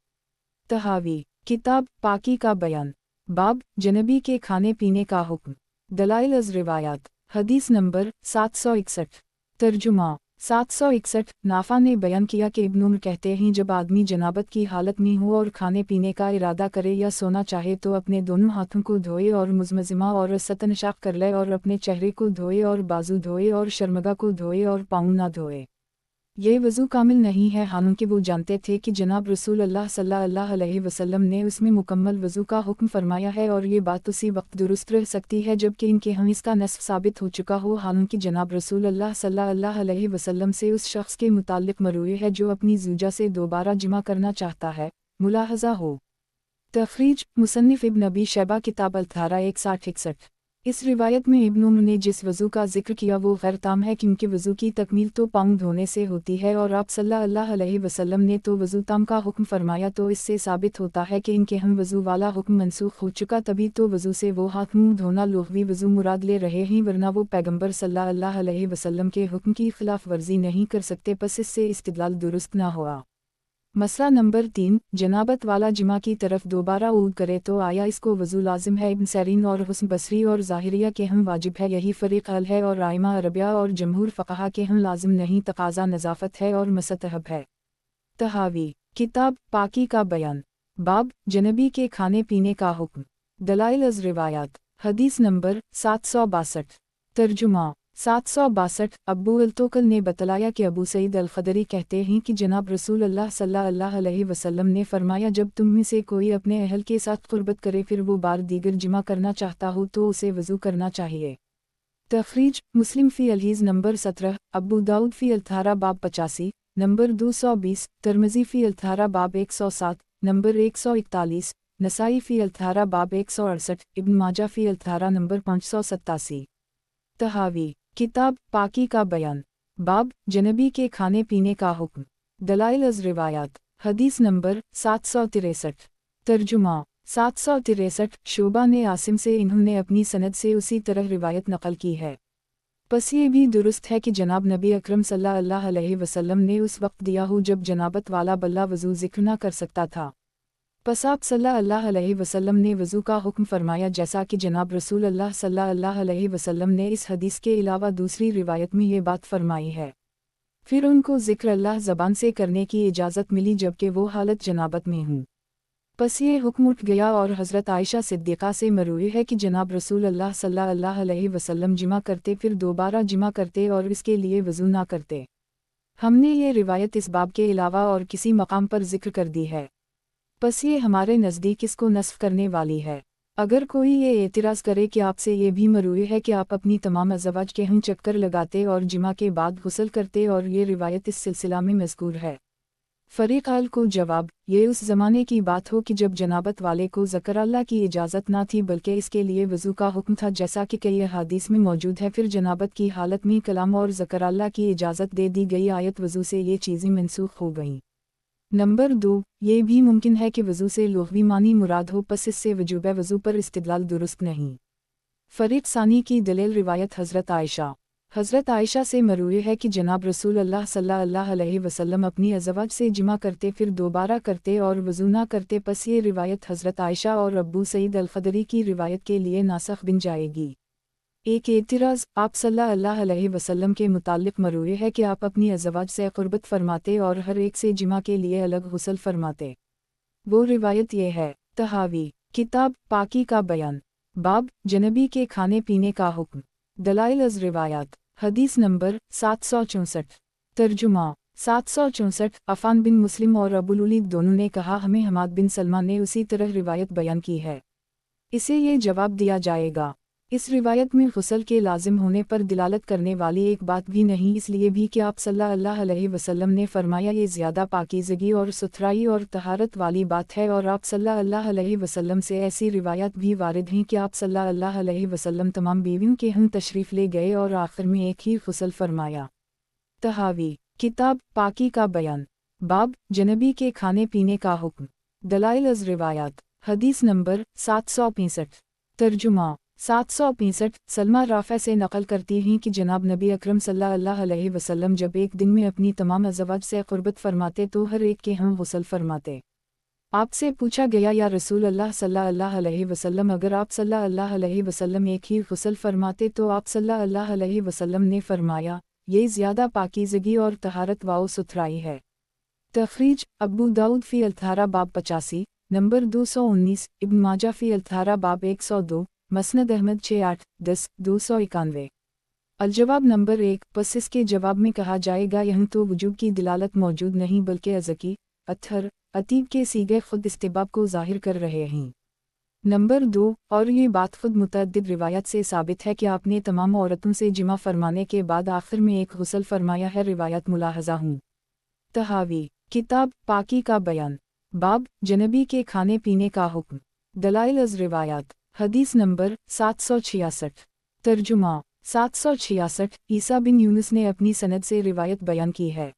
تحاوی کتاب پاکی کا بیان، باب جنبی کے کھانے پینے کا حکم، دلائل از روایات، حدیث نمبر 761۔ ترجمہ 761۔ نافع نے بیان کیا کہ ابن عمر کہتے ہیں جب آدمی جنابت کی حالت میں ہو اور کھانے پینے کا ارادہ کرے یا سونا چاہے تو اپنے دونوں ہاتھوں کو دھوئے اور مزمزمہ اور استنشاق کر لے اور اپنے چہرے کو دھوئے اور بازو دھوئے اور شرمگاہ کو دھوئے اور پاؤں نہ دھوئے۔ یہ وضو کامل نہیں ہے، حالانکہ وہ جانتے تھے کہ جناب رسول اللہ صلی اللہ علیہ وسلم نے اس میں مکمل وضو کا حکم فرمایا ہے، اور یہ بات اسی وقت درست رہ سکتی ہے جبکہ ان کے ہم اس کا نسخ ثابت ہو چکا ہو، حالانکہ جناب رسول اللہ صلی اللہ علیہ وسلم سے اس شخص کے متعلق مروی ہے جو اپنی زوجہ سے دوبارہ جمع کرنا چاہتا ہے، ملاحظہ ہو۔ تخریج مصنف ابن ابی شیبہ کتاب الطہارہ 6161۔ اس روایت میں ابن عمر نے جس وضو کا ذکر کیا وہ غیر تام ہے، کیونکہ وضو کی تکمیل تو پاؤں دھونے سے ہوتی ہے اور آپ صلی اللہ علیہ وسلم نے تو وضو تام کا حکم فرمایا، تو اس سے ثابت ہوتا ہے کہ ان کے ہم وضو والا حکم منسوخ ہو چکا، تبھی تو وضو سے وہ ہاتھ منہ دھونا لغوی وضو مراد لے رہے ہیں، ورنہ وہ پیغمبر صلی اللہ علیہ وسلم کے حکم کی خلاف ورزی نہیں کر سکتے، پس اس سے استدلال درست نہ ہوا۔ مسئلہ نمبر 3، جنابت والا جمع کی طرف دوبارہ عود کرے تو آیا اس کو وضو لازم ہے؟ ابن سیرین اور حسن بصری اور ظاہریہ کے ہم واجب ہے، یہی فریق اہل ہے، اور ائمہ عربیہ اور جمہور فقہا کے ہم لازم نہیں، تقاضا نظافت ہے اور مستحب ہے۔ تحاوی کتاب پاکی کا بیان، باب جنبی کے کھانے پینے کا حکم، دلائل از روایات، حدیث نمبر 762۔ ترجمہ 762۔ ابو التوکل نے بتلایا کہ ابو سعید الخدری کہتے ہیں کہ جناب رسول اللہ صلی اللہ علیہ وسلم نے فرمایا جب تم میں سے کوئی اپنے اہل کے ساتھ قربت کرے پھر وہ بار دیگر جمع کرنا چاہتا ہو تو اسے وضو کرنا چاہیے۔ تخریج مسلم فی الحدیث نمبر 17، ابو داؤد فی الطہارہ باب 85، نمبر 220، ترمذی فی الطہارہ باب 107، نمبر 141، نسائی فی الطہارہ باب 168، ابن ماجہ فی الطہارہ نمبر 587۔ تحاوی کتاب پاکی کا بیان، باب جنبی کے کھانے پینے کا حکم، دلائل از روایات، حدیث نمبر 763۔ ترجمہ 763۔ شعبہ نے عاصم سے انہوں نے اپنی سند سے اسی طرح روایت نقل کی ہے، پس یہ بھی درست ہے کہ جناب نبی اکرم صلی اللہ علیہ وسلم نے اس وقت دیا ہو جب جنابت والا بلا وضو ذکر نہ کر سکتا تھا، پس آپ صلی اللہ علیہ وسلم نے وضو کا حکم فرمایا جیسا کہ جناب رسول اللہ صلی اللہ علیہ وسلم نے اس حدیث کے علاوہ دوسری روایت میں یہ بات فرمائی ہے۔ پھر ان کو ذکر اللہ زبان سے کرنے کی اجازت ملی جبکہ وہ حالت جنابت میں ہوں، پس یہ حکم اٹھ گیا، اور حضرت عائشہ صدیقہ سے مروی ہے کہ جناب رسول اللہ صلی اللہ علیہ وسلم جمع کرتے پھر دوبارہ جمع کرتے اور اس کے لیے وضو نہ کرتے۔ ہم نے یہ روایت اس باب کے علاوہ اور کسی مقام پر ذکر کر دی ہے، پس یہ ہمارے نزدیک اس کو نسخ کرنے والی ہے۔ اگر کوئی یہ اعتراض کرے کہ آپ سے یہ بھی مروی ہے کہ آپ اپنی تمام ازواج کے ہم چکر لگاتے اور جمع کے بعد غسل کرتے اور یہ روایت اس سلسلہ میں مذکور ہے، फरीक अल को जवाब, ये उस ज़माने की बात हो कि जब जनाबत वाले को ज़कर अल्लाह की इजाज़त ना थी बल्कि इसके लिए वज़ू का हुक्म था, जैसा कि कई हदीस में मौजूद है। फिर जनाबत की हालत में कलाम और ज़कर अल्लाह की इजाज़त दे दी गई, आयत वज़ू से ये चीज़ें मनसूख हो गईं। नंबर 2, ये भी मुमकिन है कि वज़ू से लुग़वी मानी मुराद हो, पस इससे वजूब वज़ू पर इस्तिदलाल दुरुस्त नहीं। फरीक सानी की दलील रिवायत हज़रत आयशा से मरूई है कि जनाब रसूल अल्लाह सल्लल्लाहु अलैहि वसल्लम अपनी अज़वाज से जिमा करते फिर दोबारा करते और वज़ू ना करते। पस ये रिवायत हज़रत आयशा और अब्बू सईद अल-ख़दरी की रिवायत के लिए नासख़ बन जाएगी। एक एतराज़, आप सल्लल्लाहु अलैहि वसल्लम के मुताल्लिक़ मरूई है कि आप अपनी अज़वाज से क़ुर्बत फरमाते और हर एक से जिमा के लिए अलग गुस्ल फरमाते। वो रिवायत ये है। तहावी, किताब पाकी का बयान, बाब जनबी के खाने पीने का हुक्म। दलाइल अज़ रिवायात, हदीस नंबर 764। तर्जुमा 764। अफ़ान बिन मुस्लिम और अबुल उलीद दोनों ने कहा, हमें हमाद बिन सलमा ने उसी तरह रिवायत बयान की है। इसे ये जवाब दिया जाएगा, इस रिवायत में गुस्ल के लाजिम होने पर दिलालत करने वाली एक बात भी नहीं, इसलिए भी कि आप सल्लल्लाहु अलैहि वसल्लम ने फरमाया ये ज़्यादा पाकीज़गी और सुथराई और तहारत वाली बात है। और आप सल्लल्लाहु अलैहि वसल्लम से ऐसी रिवायत भी वारिद हैं कि आप सल्लल्लाहु अलैहि वसल्लम तमाम बीवियों के हम तशरीफ़ ले गए और आखिर में एक ही गुस्ल फरमाया। तहावी, किताब पाकी का बयान, बाब जनबी के खाने पीने का हुक्म। दलाइल अज़ रिवायात, हदीस नंबर 765। तर्जुमा 765। सलमा राफ़ा से नक़ल करती हैं कि जनाब नबी अकरम सल्लल्लाहु अलैहि वसल्लम जब एक दिन में अपनी तमाम अज़वाज से क़ुर्बत फरमाते तो हर एक के हम गुस्ल फरमाते। आपसे पूछा गया, या रसूल अल्लाह सल्लल्लाहु अलैहि वसल्लम, अगर आप सल्लल्लाहु अलैहि वसल्लम एक ही गुस्ल फरमाते तो आप सल्लल्लाहु अलैहि वसल्लम ने फरमाया, ये ज़्यादा पाकीज़गी और तहारत व सुथराई है। तख़रीज, अबू दाऊद फ़ी अल-थारा बाब 85, नंबर 219, इब्न माजा फ़ी अल-थारा बाब 102, मसनद अहमद 6810 291। अलजवाब नंबर 1, बस इसके जवाब में कहा जाएगा, यहाँ तो वजूब की दिलालत मौजूद नहीं बल्कि अज़की, अत्थर, अतीब के सीगे खुद इस्तिबाब को ज़ाहिर कर रहे हैं। नंबर 2, और ये बात खुद मुतअद्दिद रिवायत से साबित है कि आपने तमाम औरतों से जिमा फरमाने के बाद आखिर में एक गुस्ल फरमाया है। रिवायत मुलाहज़ा हूँ। तहावी, किताब पाकी का बयान, बाब जनबी के खाने पीने का हुक्म। दलाइल अज़ रिवायात, हदीस नंबर 766। तर्जुमा 766। ईसा बिन यूनुस ने अपनी सनद से रिवायत बयान की है।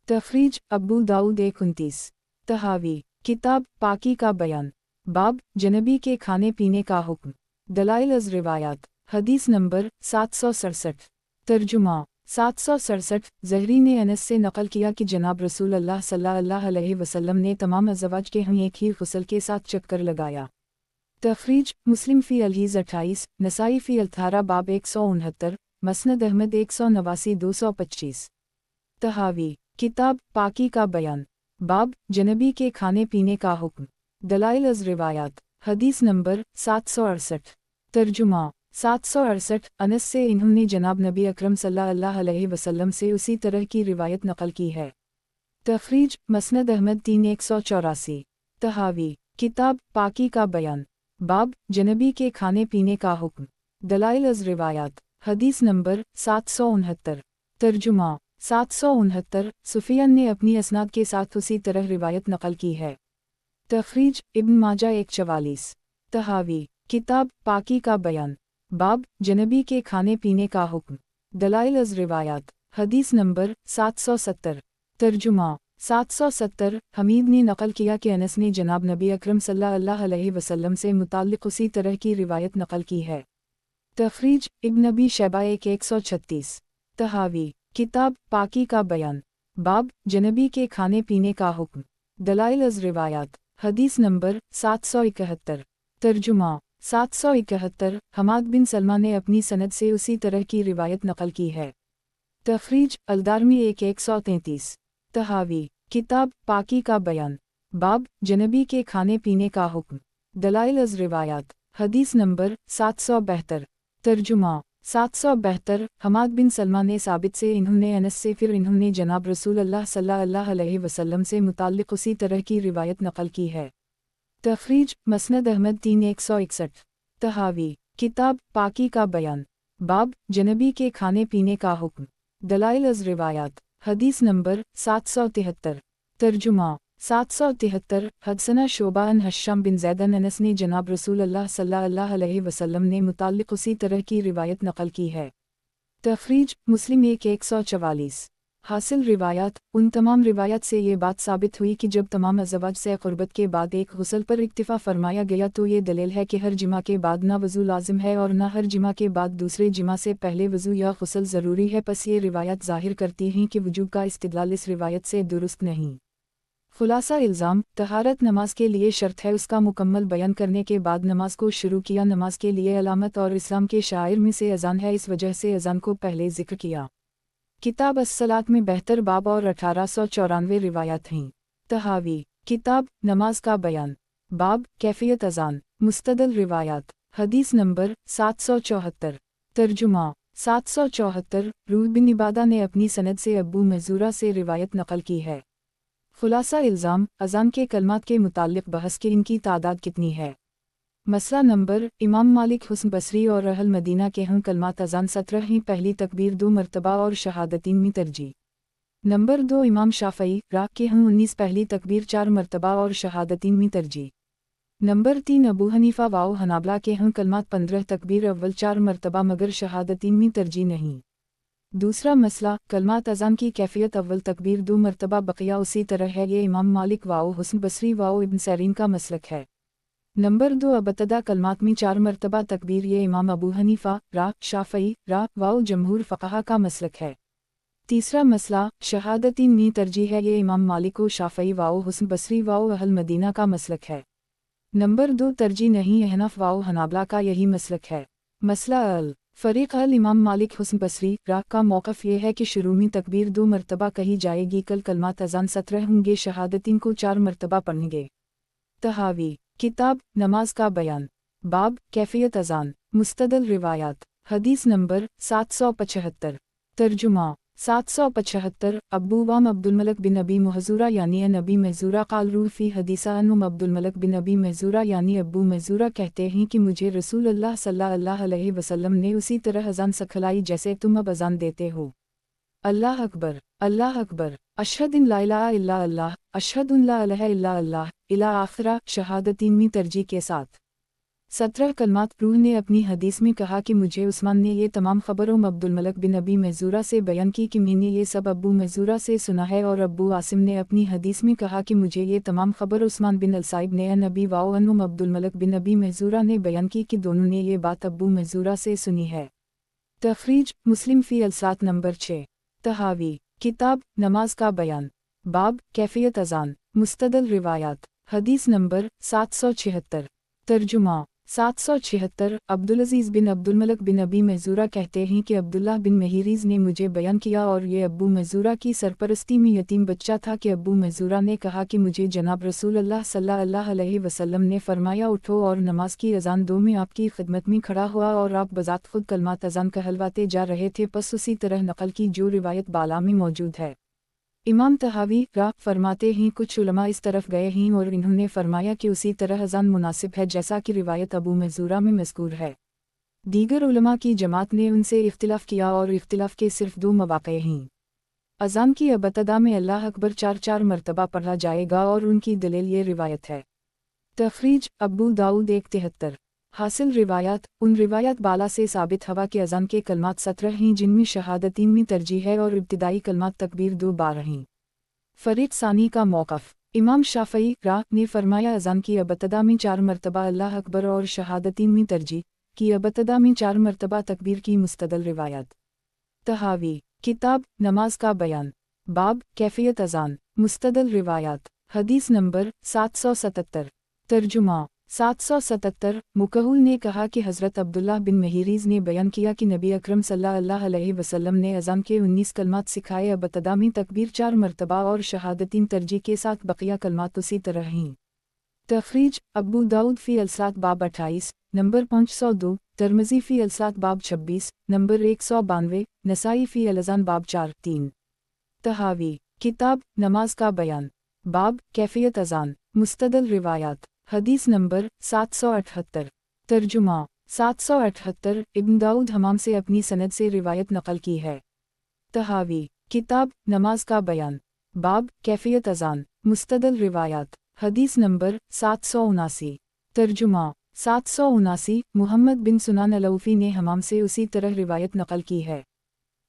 तख़रीज, अबू दाऊद 129। तहावी, किताब पाकी का बयान, बाब जनबी के खाने पीने का हुक्म। दलाइल अज़ रिवायात, हदीस नंबर 767। तर्जुमा 767। ज़हरी ने अनस से नक़ल किया कि जनाब रसूल अल्लाह सल्लल्लाहु अलैहि वसल्लम ने तमाम अज़वाज के हम एक ही गुस्ल के साथ चक्कर लगाया। तख़रीज, मुस्लिम फ़ी अल-हदीस 28, नसाई फ़ी अल-थारा बाब 169, मसनद अहमद 189 225। तहावी, किताब पाकी का बयान, बाब जनबी के खाने पीने का हुक्म। दलाइल अज़ रिवायात, हदीस नंबर 768। तर्जुमा 768। अनस से इन्होंने जनाब नबी अकरम सल्लल्लाहु अलैहि वसल्लम से उसी तरह की रिवायत नक़ल की है। तख़रीज, मसनद अहमद 3184। तहावी, किताब पाकी का बयान, बाब जनबी के खाने पीने का हुक्म। दलाइल अज़ रिवायात, हदीस नंबर 769। तर्जुमा 769। सुफियान ने अपनी असनाद के साथ उसी तरह रिवायत नक़ल की है। तख़रीज, इब्न माजा 144। तहावी, किताब पाकी का बयान, बाब जनबी के खाने पीने का हुक्म। दलाइल अज़ रिवायात, हदीस नंबर 770। तर्जुमा 770। हमीद ने नक़ल किया कि अनस ने जनाब नबी अकरम सल्लल्लाहु अलैहि वसल्लम से मुताल्लिक़ उसी तरह की रिवायत नक़ल की है। तख़रीज, इब्न अबी शैबा 136। तहावी, किताब पाकी का बयान, बाब जनबी के खाने पीने का हुक्म। दलाइल अज़ रिवायात, हदीस नंबर 771। तर्जुमा 771। हमाद बिन सलमा ने अपनी सनद से उसी तरह की रिवायत नक़ल की है। तख़रीज, अलदारमी 133। तहावी, किताब पाकी का बयान, बाब जनबी के खाने पीने का हुक्म। दलाइल अज़ रिवायात, हदीस नंबर 772। तर्जुमा 772। हमाद बिन सलमा ने साबित से इन्होंने अनस से फिर इन्होंने जनाब रसूल अल्लाह सल्लल्लाहु अलैहि वसल्लम से मुताल्लिक़ उसी तरह की रिवायत नक़ल की है। तख़रीज, मसनद अहमद 3161। तहावी, किताब पाकी का बयान, बाब जनबी के खाने पीने का हुक्म। दलाइल अज़ रिवायात, हदीस नंबर 773। तर्जुमा 773 हदसना शोबा अन हश्शाम बिन ज़ैद अनस ने जनाब रसूल अल्लाह सल्लल्लाहु अलैहि वसल्लम ने मुताल्लिक़ उसी तरह की रिवायत नक़ल की है। तख़रीज मुस्लिम 144। हासिल रिवायात उन तमाम रिवायत से ये बात साबित हुई कि जब तमाम अज़वाज से क़ुर्बत के बाद एक गुस्ल पर इक्तिफ़ा फरमाया गया तो ये दलील है कि हर जिमा के बाद ना वज़ू लाजिम है और ना हर जिमा के बाद दूसरे जिमा से पहले वज़ू या गुस्ल ज़रूरी है। बस ये रिवायत ज़ाहिर करती हैं कि वजूब का इस्तिदलाल इस रिवायत से दुरुस्त नहीं। खुलासा इल्ज़ाम तहारत नमाज के लिए शर्त है। उसका मुकम्मल बयान करने के बाद नमाज को शुरू किया। नमाज के लिए अलामत और इस्लाम के शायर में से अज़ान है, इस वजह से अज़ान को पहले ज़िक्र किया। किताब अस्सलात में 72 बाब और 1894 रिवायात हैं। तहावी किताब नमाज का बयान बाब कैफियत अज़ान मुस्तदल रिवायात हदीस नंबर 774 तर्जुमा 774 रूह बिन इबादा ने अपनी सनद से अब्बू मज़ूरा से रिवायत नक़ल की है। खुलासा इल्ज़ाम अज़ान के कलमात के मुताल्लिक़ बहस के इनकी तादाद कितनी है। मसला नंबर इमाम मालिक हुस्न बसरी और अहल मदीना के हम कलमात अज़ान 17 ही पहली तकबीर 2 मरतबा और शहादतीन में तरजी। नंबर 2 इमाम शाफ़ई राग के हम 19 पहली तकबीर 4 मरतबा और शहादतीन में तरजी। नंबर 3 अबू हनीफ़ा वाओ हनाबला के हम कलमात 15 तकबीर अव्वल 4 मरतबा मगर शहादतीन में तरजी नहीं। दूसरा मसला कलमात अज़ान की कैफियत अव्वल तकबीर 2 मरतबा बक़िया उसी तरह है। ये इमाम मालिक वाओ हुस्न बसरी वाओ इब्न सैरीन का मसलक है। नंबर 2 अबतदा कलमात में 4 मरतबा तकबीर ये इमाम अबू हनीफ़ा रा शाफ़ई रा वाओ जमहूर फ़क़हा का मसलक है। तीसरा मसला शहादतीन में तरजीह है। ये इमाम मालिक शाफ़ई वाओ हुस्न बसरी वाओ अहल मदीना का मसलक है। नंबर 2 तरजीह नहीं अहनाफ वाओ हनाबला का यही मसलक है। मसला अल फ़रीक़ अल इमाम मालिक हुस्न बसरी राग का मौक़िफ़ ये है कि शुरू में तकबीर 2 मरतबा कही जाएगी। कल कलमात अज़ान 17 होंगे, शहादतीन को 4 मरतबा पढ़ेंगे। तहावी किताब नमाज का बयान बाब कैफियत अज़ान मुस्तदल रिवायात हदीस नंबर 775 तर्जुमा 775 अब्बू वाम अब्दुलमलक बिन अबी महज़ूरा यानी नबी महज़ूरा क़ाल रूफ़ी हदीसा अनुम अब्दुलमलक बिन अबी महज़ूरा यानी अब्बू महज़ूरा कहते हैं कि मुझे रसूल अल्लाह सल्लल्लाहु अलैहि वसल्लम ने उसी तरह अज़ान सिखलाई जैसे तुम अब अज़ान देते हो। अल्लाह अकबर अशहद इन ला इलाहा इल्ला अल्लाह अशहद उन ला इलाहा इल्ला अल्लाह इला आखिरा शहादतीन में तरजी के साथ। 17 कलमात रूह ने अपनी हदीस में कहा कि मुझे उस्मान ने ये तमाम ख़बरों अब्दुलमलक बिन अबी महज़ूरा से बयान की कि मैंने ये सब अब्बू महज़ूरा से सुना है। और अब्बू आसिम ने अपनी हदीस में कहा कि मुझे ये तमाम ख़बर उस्मान बिन अलसाइब ने नबी वाओ अनुम अब्दुलमलक बिन अबी महज़ूरा ने बयान की कि दोनों ने ये बात अब्बू महज़ूरा से सुनी है। तख़रीज मुस्लिम फ़ी अलसात नंबर 6 तहावी किताब नमाज का बयान बाब कैफियत अज़ान मुस्तदल रिवायात हदीस नंबर 776 तर्जुमा 776 अब्दुलअज़ीज़ बिन अब्दुलमलक बिन अबी महज़ूरा कहते हैं कि अब्दुल्लाह बिन महरीज़ ने मुझे बयान किया और ये अब्बू महज़ूरा की सरपरस्ती में यतीम बच्चा था कि अब्बू महज़ूरा ने कहा कि मुझे जनाब रसूल अल्लाह सल्लल्लाहु अलैहि वसल्लम ने फरमाया उठो और नमाज की अज़ान दो। मैं आपकी खिदमत में खड़ा हुआ और आप बज़ात खुद कलमात अज़ान कहलवाते जा रहे थे। बस उसी तरह नकल की जो रिवायत बाला में मौजूद है। इमाम तहावी रा फरमाते हैं कुछ उलमा इस तरफ गए हैं और इन्होंने फरमाया कि उसी तरह अज़ान मुनासिब है जैसा कि रिवायत अबू महज़ूरा में मज़कूर है। दीगर उलमा की जमात ने उनसे इख्तिलाफ़ किया और इख्तिलाफ़ के सिर्फ 2 मवाक़े हैं। अज़ान की अबतदा में अल्लाह अकबर 4 मरतबा पढ़ा जाएगा और उनकी दलील ये रिवायत है। तख़रीज अबू दाऊद 173 हासिल रिवायात उन रिवायत बाला से साबित हवा कि अज़ान के कलमात 17 हैं जिनमें शहादतीन में तरजीह है और इब्तिदाई कलमात तकबीर 2 बार हैं। फ़रीक़ सानी का मौक़िफ़ इमाम शाफ़ई रा ने फरमाया अज़ान की अबतदा में 4 मरतबा अल्लाह अकबर और शहादतीन में तरजीह की अबतदा में 4 मरतबा तकबीर की मुस्तदल रिवायत। तहावी किताब नमाज का बयान बाब कैफियत अज़ान मुस्तदल रिवायात हदीस नंबर 777 तर्जुमा 777 मुकहुल ने कहा कि हज़रत अब्दुल्लाह बिन महरीज़ ने बयान किया कि नबी अकरम सल्लल्लाहु अलैहि वसल्लम ने अज़ान के 19 कलमात सिखाए। अबतदा में तकबीर 4 मरतबा और शहादतीन तरजीह के साथ बक़िया कलमात उसी तरह हैं। तख़रीज अबू दाऊद फ़ी अलसात बाब 28 नंबर 502 तिरमिज़ी फ़ी अलसात बाब 26 नंबर 192 नसाई फ़ी अल-अज़ान बाब 4-3। तहावी किताब नमाज का बयान बाब कैफियत अज़ान मुस्तदल रिवायात हदीस नंबर 778 तर्जुमा 778 इब्न दाऊद हमाम से अपनी सनद से रिवायत नक़ल की है। तहावी किताब नमाज का बयान बाब कैफियत अजान मुस्तदल रिवायात। हदीस नंबर 779। तर्जुमा 779 मुहम्मद बिन सुनान अलौफी ने हमाम से उसी तरह रिवायत नकल की है।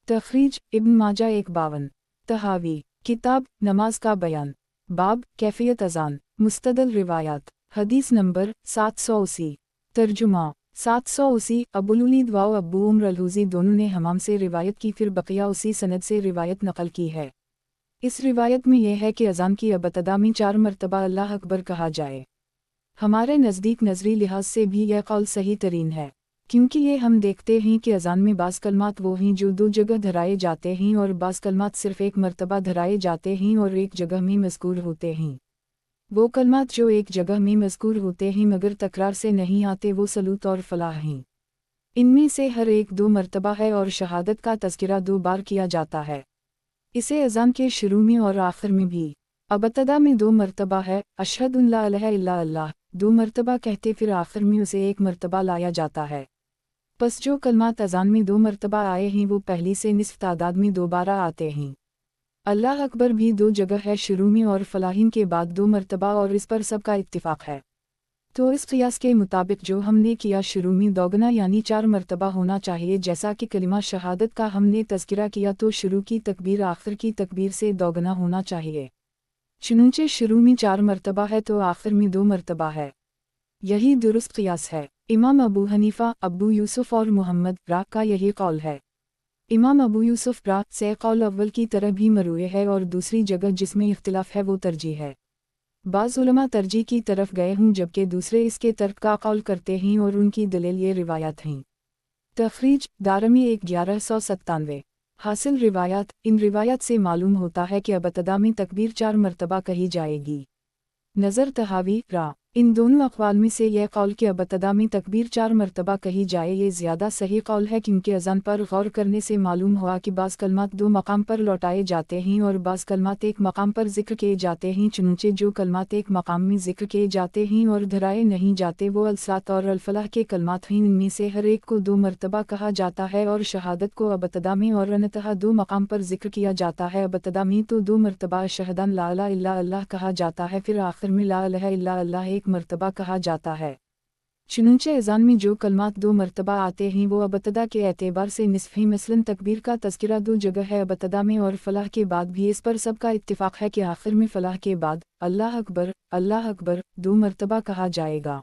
तखरीज इब्न माजा 152। तहावी किताब नमाज का बयान। बाब कैफियत अजान मुस्तदल रिवायात। हदीस नंबर 780। तर्जुमा 780 अबुलुलीद व अब्बू उम्र अलहुज़ी दोनों ने हमाम से रिवायत की, फिर बकिया उसी सनद से रिवायत नकल की है। इस रिवायत में यह है कि अजान की अबतदा में 4 मरतबा अल्लाह अकबर कहा जाए। हमारे नज़दीक नज़री लिहाज से भी यह कौल सही तरीन है, क्योंकि ये हम देखते हैं कि अजान में बाज़ कलमात वो हैं जो 2 जगह धराए जाते हैं और बाज़ कलमात सिर्फ़ 1 मरतबा धराए जाते हैं और एक जगह में मज़कूर होते हैं। वो कलमात जो एक जगह में मज़कूर होते हैं मगर तकरार से नहीं आते वो सलूत और फलाह हैं। इनमें से हर एक 2 मरतबा है और शहादत का तज़किरा 2 बार किया जाता है। इसे अज़ान के शुरू में और आखिर में भी अबतदा में 2 मरतबा है, अशहदु अल्ला इलाहा इल्ला अल्लाह 2 मरतबा कहते, फिर आखिर में उसे 1 मरतबा लाया जाता है। बस जो कलमात अज़ान में 2 मरतबा आए हैं वो पहली से निस्फ तादाद में दोबारा आते हैं। अल्लाह अकबर भी 2 जगह है, शुरू में और फलाहीन के बाद 2 मरतबा, और इस पर सबका इत्तिफाक है। तो इस क़ियास के मुताबिक जो हमने किया शुरू में दोगुना यानी 4 मरतबा होना चाहिए। जैसा कि कलिमा शहादत का हमने तज़किरा किया तो शुरू की तकबीर आखिर की तकबीर से दोगुना होना चाहिए। चुनंचे शुरू में 4 मरतबा है तो आखिर में 2 मरतबा है। यही दुरुस्त क़ियास है। इमाम अबू हनीफ़ा, अबू यूसुफ और मुहम्मद रा का यही कौल है। इमाम अबू यूसुफ रा से कौल अव्वल की तरह भी मरूए है और दूसरी जगह जिसमें इख्तिलाफ है वो तरजीह है। बाज़ उलमा तरजीह की तरफ गए हैं जबकि दूसरे इसके तर्क का कौल करते हैं और उनकी दलील ये रिवायात हैं। तखरीज दारमी 1197। हासिल रिवायात। इन रिवायात से मालूम होता है कि अबतदा में तकबीर 4 मरतबा कही जाएगी। नज़र तहावी रा इन दोनों अक़वाल में से यह कौल कि अबतदा में तकबीर 4 मरतबा कही जाए ये ज़्यादा सही कौल है, क्योंकि अज़ान पर गौर करने से मालूम हुआ कि बाज़ कलमात 2 मकाम पर लौटाए जाते हैं और बाज़ कलमात 1 मकाम पर ज़िक्र किए जाते हैं। चुनंचे जो कलमात 1 मकाम में ज़िक्र किए जाते हैं और धराए नहीं जाते वो अलसात और अलफलाह के कलमात हैं। इनमें से हर एक को 2 मरतबा कहा जाता है और शहादत को अबतदा में और अनतहा 2 मकाम पर ज़िक्र किया जाता है। अबतदा में तो 2 मरतबा अशहदन ला इलाहा इल्ला अल्लाह कहा जाता है, फिर आखिर में ला इलाहा इल्ला अल्लाह 1 मरतबा कहा जाता है। चुनंचे अज़ान में जो कलमात 2 मरतबा आते हैं वो अबतदा के एतबार से निस्फ़ हैं। मसलन तकबीर का तज़किरा 2 जगह है, अबतदा में और फलाह के बाद भी। इस पर सबका इत्तिफाक है कि आखिर में फलाह के बाद अल्लाह अकबर 2 मरतबा कहा जाएगा।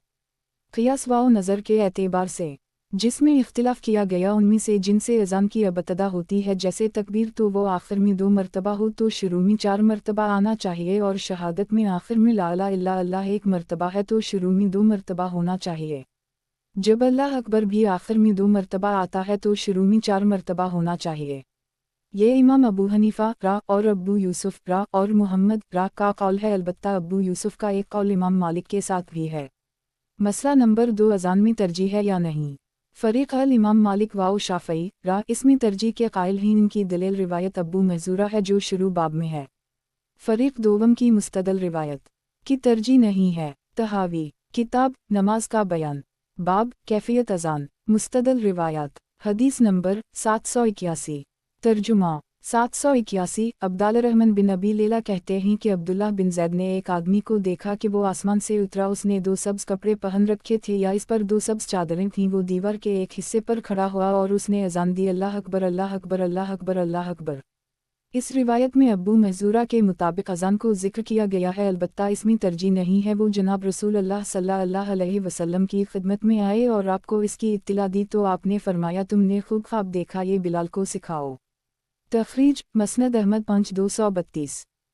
क़ियास व नज़र के एतबार से जिसमें इख्तिलाफ किया गया उनमें से जिनसे अज़ान की अबतदा होती है जैसे तकबीर तो वो आखिर में 2 मरतबा हो तो शुरू में 4 मरतबा आना चाहिए, और शहादत में आखिर में ला इलाहा इल्ला अल्लाह 1 मरतबा है तो शुरू में 2 मरतबा होना चाहिए। जब अल्लाह अकबर भी आखिर में 2 मरतबा आता है तो शुरू में 4 मरतबा होना चाहिए। ये इमाम अबू हनीफ़ा रा और अबू यूसुफ रा और मुहम्मद रा का कौल है। अलबत्ता अबू यूसुफ का एक कौल इमाम मालिक के साथ भी है। मसला नंबर 2 अज़ान में तरजीह है या नहीं। फ़रीक़ अल इमाम मालिक व शाफ़ई रा इसमें तरजीह के कायल हैं। इनकी दलील रिवायत अब्बू महज़ूरा है जो शुरू बाब में है। फ़रीक़ दोवम की मुस्तदल रिवायत की तरजीह नहीं है। तहावी किताब नमाज का बयान। बाब कैफियत अज़ान मुस्तदल रिवायात। हदीस नंबर 781। तर्जुमा 781 अब्दाल रहमान बिन अबी लैला कहते हैं कि अब्दुल्लाह बिन ज़ैद ने एक आदमी को देखा कि वो आसमान से उतरा। उसने 2 सब्ज़ कपड़े पहन रखे थे या इस पर 2 सब्ज़ चादरें थीं। वो दीवार के एक हिस्से पर खड़ा हुआ और उसने अज़ान दी, अल्लाह अकबर अल्लाह अकबर अल्लाह अकबर अल्लाह अकबर। इस रिवायत में अब्बू महज़ूरा के मुताबिक अज़ान को ज़िक्र किया गया है, अलबत्ता इसमें तरजीह नहीं है। वो जनाब रसूल अल्लाह सल्लल्लाहु अलैहि वसल्लम की खिदमत में आए और आपको इसकी इत्तिला दी तो आपने फरमाया तुमने खूब ख्वाब देखा, ये बिलाल को सिखाओ। तखरीज मसनद अहमद 5232।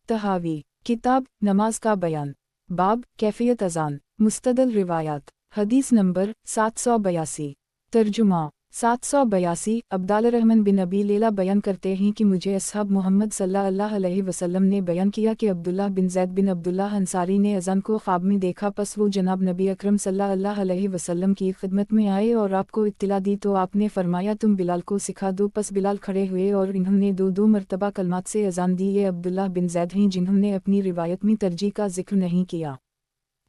तहावी किताब नमाज का बयान। बाब कैफियत अज़ान मुस्तदल रिवायात। हदीस नंबर 782। तर्जुमा 782 अब्दाल रहमान बिन अबी लैला बयान करते हैं कि मुझे अस्हाब मोहम्मद सल्लल्लाहु अलैहि वसल्लम ने बयान किया कि अब्दुल्लाह बिन ज़ैद बिन अब्दुल्लाह अंसारी ने अज़ान को ख्वाब में देखा। पस वो जनाब नबी अकरम सल्लल्लाहु अलैहि वसल्लम की खिदमत में आए और आपको इत्तिला दी तो आपने फरमाया तुम बिलाल को सिखा दो। पस बिलाल खड़े हुए और इन्होंने 2 मरतबा कलमात से अज़ान दी। ये अब्दुल्लाह बिन ज़ैद हैं जिन्होंने अपनी रिवायत में तरजीह का जिक्र नहीं किया।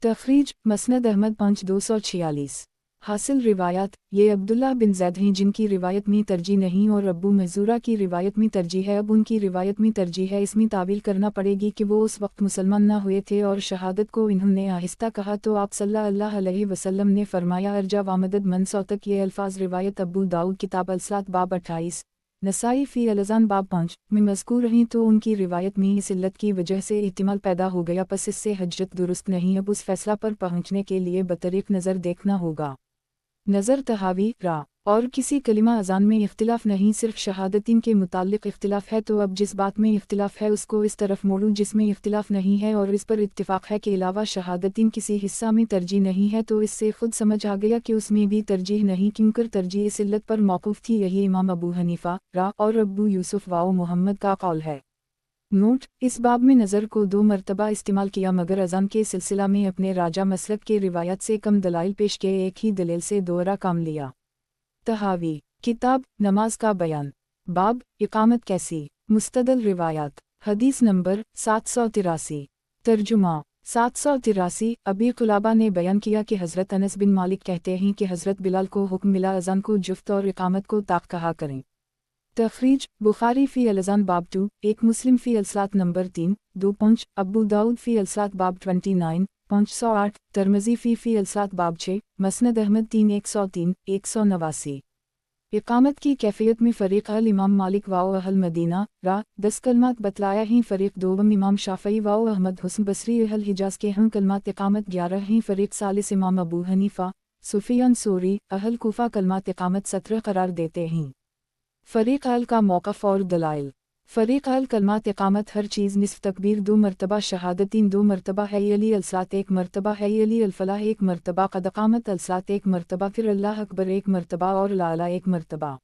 तखरीज मसनद अहमद 5246। حاصل روایات، یہ عبداللہ بن زید ہیں جن کی روایت میں ترجیح نہیں اور ابو محذورہ کی روایت میں ترجیح ہے۔ اب ان کی روایت میں ترجیح ہے، اس میں تعویل کرنا پڑے گی کہ وہ اس وقت مسلمان نہ ہوئے تھے اور شہادت کو انہوں نے آہستہ کہا تو آپ صلی اللہ علیہ وسلم نے فرمایا ارجع وامدد من صوتک۔ یہ الفاظ روایت ابو داؤد کتاب الصلاۃ باب 28، نسائی فی الاذان باب 5 میں مذکور ہیں، تو ان کی روایت میں اس علت کی وجہ سے احتمال پیدا ہو گیا، پس اس سے حجت درست نہیں۔ اب اس فیصلہ پر پہنچنے کے لیے بطریق نظر دیکھنا ہوگا۔ نظر تحاوی را اور کسی کلمہ اذان میں اختلاف نہیں، صرف شہادتین کے متعلق اختلاف ہے، تو اب جس بات میں اختلاف ہے اس کو اس طرف موڑوں جس میں اختلاف نہیں ہے، اور اس پر اتفاق ہے کہ علاوہ شہادتین کسی حصہ میں ترجیح نہیں ہے، تو اس سے خود سمجھ آ گیا کہ اس میں بھی ترجیح نہیں، کیونکہ ترجیح اس علت پر موقوف تھی۔ یہی امام ابو حنیفہ را اور ابو یوسف واؤ محمد کا قول ہے۔ نوٹ: اس باب میں نظر کو 2 مرتبہ استعمال کیا، مگر اذان کے سلسلہ میں اپنے راجہ مسلک کے روایات سے کم دلائل پیش کیے، ایک ہی دلیل سے دوہرا کام لیا۔ تحاوی کتاب نماز کا بیان، باب اقامت کیسی، مستدل روایات، حدیث نمبر 783۔ ترجمہ 783۔ ابی قلابہ نے بیان کیا کہ حضرت انس بن مالک کہتے ہیں کہ حضرت بلال کو حکم ملا اذان کو جفت اور اقامت کو طاق کہا کریں۔ تخریج بخاری فی الاذان باب 2، 1 مسلم فی الصلاۃ نمبر 3، 2 ابو داؤد فی الصلاۃ باب 29، 508، ترمذی فی الصلاۃ باب 6، مسند احمد 3، 103، 189۔ اقامت کی کیفیت میں فریق اول امام مالک واؤ اہل مدینہ را 10 کلمات بتلایا ہیں، فریق دوم امام شافعی واؤ احمد حسن بصری اہل حجاز کے ہم کلمات اقامت 11 ہیں، فریق ثالث امام ابو حنیفہ سفیان ثوری اہل کوفہ کلمات اقامت 17 قرار دیتے ہیں۔ فریق اول کا موقف اور دلائل۔ فریق اول کلمات اقامت ہر چیز نصف تکبیر 2 مرتبہ، شہادتین 2 مرتبہ، حی علی الصلاۃ 1 مرتبہ، حی علی الفلاح 1 مرتبہ، قد قامت الصلاۃ 1 مرتبہ، پھر اللہ اکبر 1 مرتبہ اور لا الہ 1 مرتبہ۔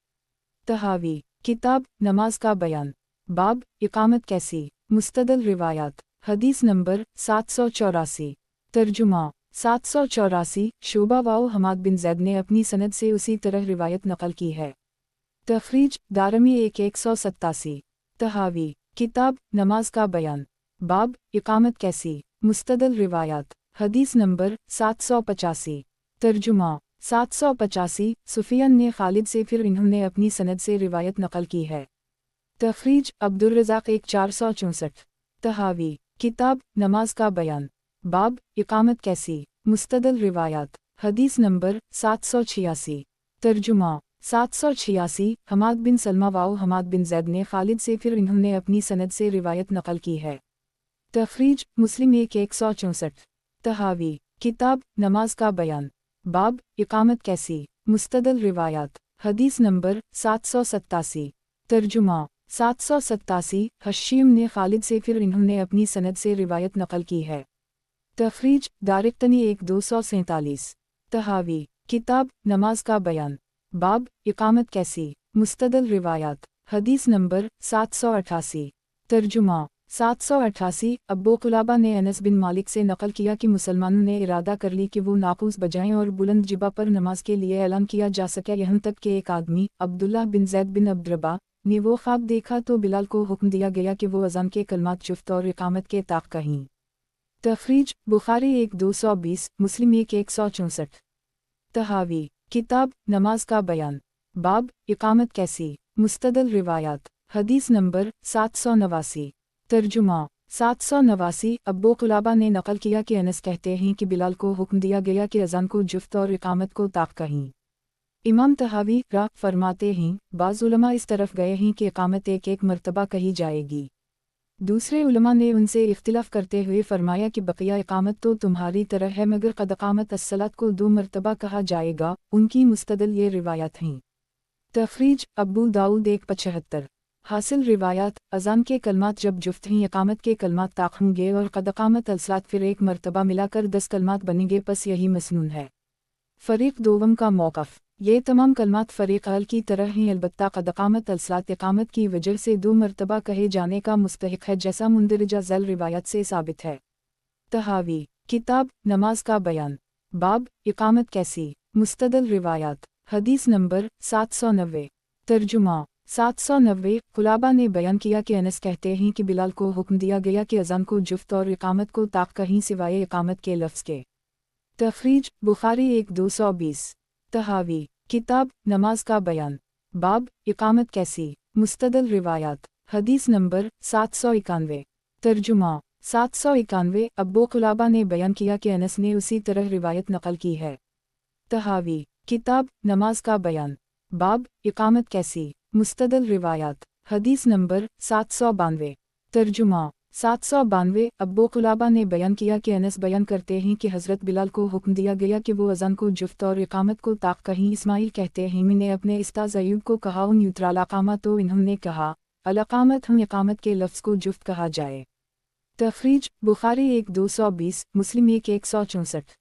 تحاوی کتاب نماز کا بیان، باب اقامت کیسی، مستدل روایات، حدیث نمبر 784۔ ترجمہ 784۔ شعبہ واؤ حماد بن زید نے اپنی سند سے اسی طرح روایت نقل کی ہے۔ تخریج دارمی 187۔ تحاوی کتاب نماز کا بیان، باب اقامت کیسی، مستدل روایات، حدیث نمبر 785۔ ترجمہ 785۔ سفیان نے خالد سے، پھر انہوں نے اپنی سند سے روایت نقل کی ہے۔ تخریج عبدالرزاق 1464۔ تحاوی کتاب نماز کا بیان، باب اقامت کیسی، مستدل روایات، حدیث نمبر 786۔ ترجمہ 786۔ حماد بن سلمہ واؤ حماد بن زید نے خالد سے، پھر انہوں نے اپنی سند سے روایت نقل کی ہے۔ تخریج مسلم 164۔ تحاوی کتاب نماز کا بیان، باب اقامت کیسی، مستدل روایات، حدیث نمبر 787۔ ترجمہ 787۔ حشیم نے خالد سے، پھر انہوں نے اپنی سند سے روایت نقل کی ہے۔ تخریج دارقطنی 1247۔ تحاوی کتاب نماز کا بیان، باب اقامت کیسی، مستدل روایات، حدیث نمبر 788۔ ترجمہ 788۔ ابو قلابہ نے انس بن مالک سے نقل کیا کہ مسلمانوں نے ارادہ کر لی کہ وہ ناقوس بجائیں اور بلند جبہ پر نماز کے لیے اعلان کیا جا سکے، یہاں تک کہ ایک آدمی عبداللہ بن زید بن عبدربہ نے وہ خواب دیکھا تو بلال کو حکم دیا گیا کہ وہ اذان کے کلمات جفت اور اقامت کے طاق کہیں۔ تخریج بخاری 1220، مسلم 164۔ تحاوی کتاب نماز کا بیان، باب اقامت کیسی، مستدل روایات، حدیث نمبر 789۔ ترجمہ 789۔ ابو قلابہ نے نقل کیا کہ انس کہتے ہیں کہ بلال کو حکم دیا گیا کہ اذان کو جفت اور اقامت کو طاق کہیں۔ امام تحاوی را فرماتے ہیں بعض علماء اس طرف گئے ہیں کہ اقامت ایک ایک مرتبہ کہی جائے گی، دوسرے علماء نے ان سے اختلاف کرتے ہوئے فرمایا کہ بقیہ اقامت تو تمہاری طرح ہے، مگر قد قامت الصلاۃ کو 2 مرتبہ کہا جائے گا، ان کی مستدل یہ روایات ہیں۔ تخریج ابو داؤد 175۔ حاصل روایات، اذان کے کلمات جب جفت ہیں اقامت کے کلمات طاق ہوں گے، اور قد قامت الصلاۃ پھر ایک مرتبہ ملا کر 10 کلمات بنیں گے، پس یہی مسنون ہے۔ فریق دوم کا موقف، یہ تمام کلمات فریق اول کی طرح ہیں، البتہ قد قامت الصلاۃ اقامت کی وجہ سے 2 مرتبہ کہے جانے کا مستحق ہے، جیسا مندرجہ ذیل روایات سے ثابت ہے۔ تحاوی کتاب نماز کا بیان، باب اقامت کیسی، مستدل روایات، حدیث نمبر 790۔ ترجمہ 790۔ قلابہ نے بیان کیا کہ انس کہتے ہیں کہ بلال کو حکم دیا گیا کہ اذان کو جفت اور اقامت کو طاق کہیں سوائے اقامت کے لفظ کے۔ تخریج بخاری 1220۔ तहावी, किताब नमाज का बयान, बाब इकामत कैसी, मुस्तदल रिवायात, हदीस नंबर 791। तर्जुमा 791। अब्बू कुलाबा ने बयान किया कि अनस ने उसी तरह रिवायत नकल की है। तहावी, किताब नमाज का बयान, बाब इकामत कैसी, मुस्तदल रिवायात, हदीस नंबर 792। तर्जुमा 792। अब्बू कुलाबा ने बयान किया कि अनस बयान करते हैं कि हज़रत बिलाल को हुक्म दिया गया कि वो अज़ान को जुफ्त और इकामत को ताक कहीं। इस्माइल कहते हैं मैंने अपने उस्ताद अयूब को कहा उन यूत्राल अकामा, तो इन्होंने कहा अल-अकामत, हम इकामत के लफ्ज़ को जुफ्त कहा जाए। तखरीज बुखारी 1-220, मुस्लिम 1-164।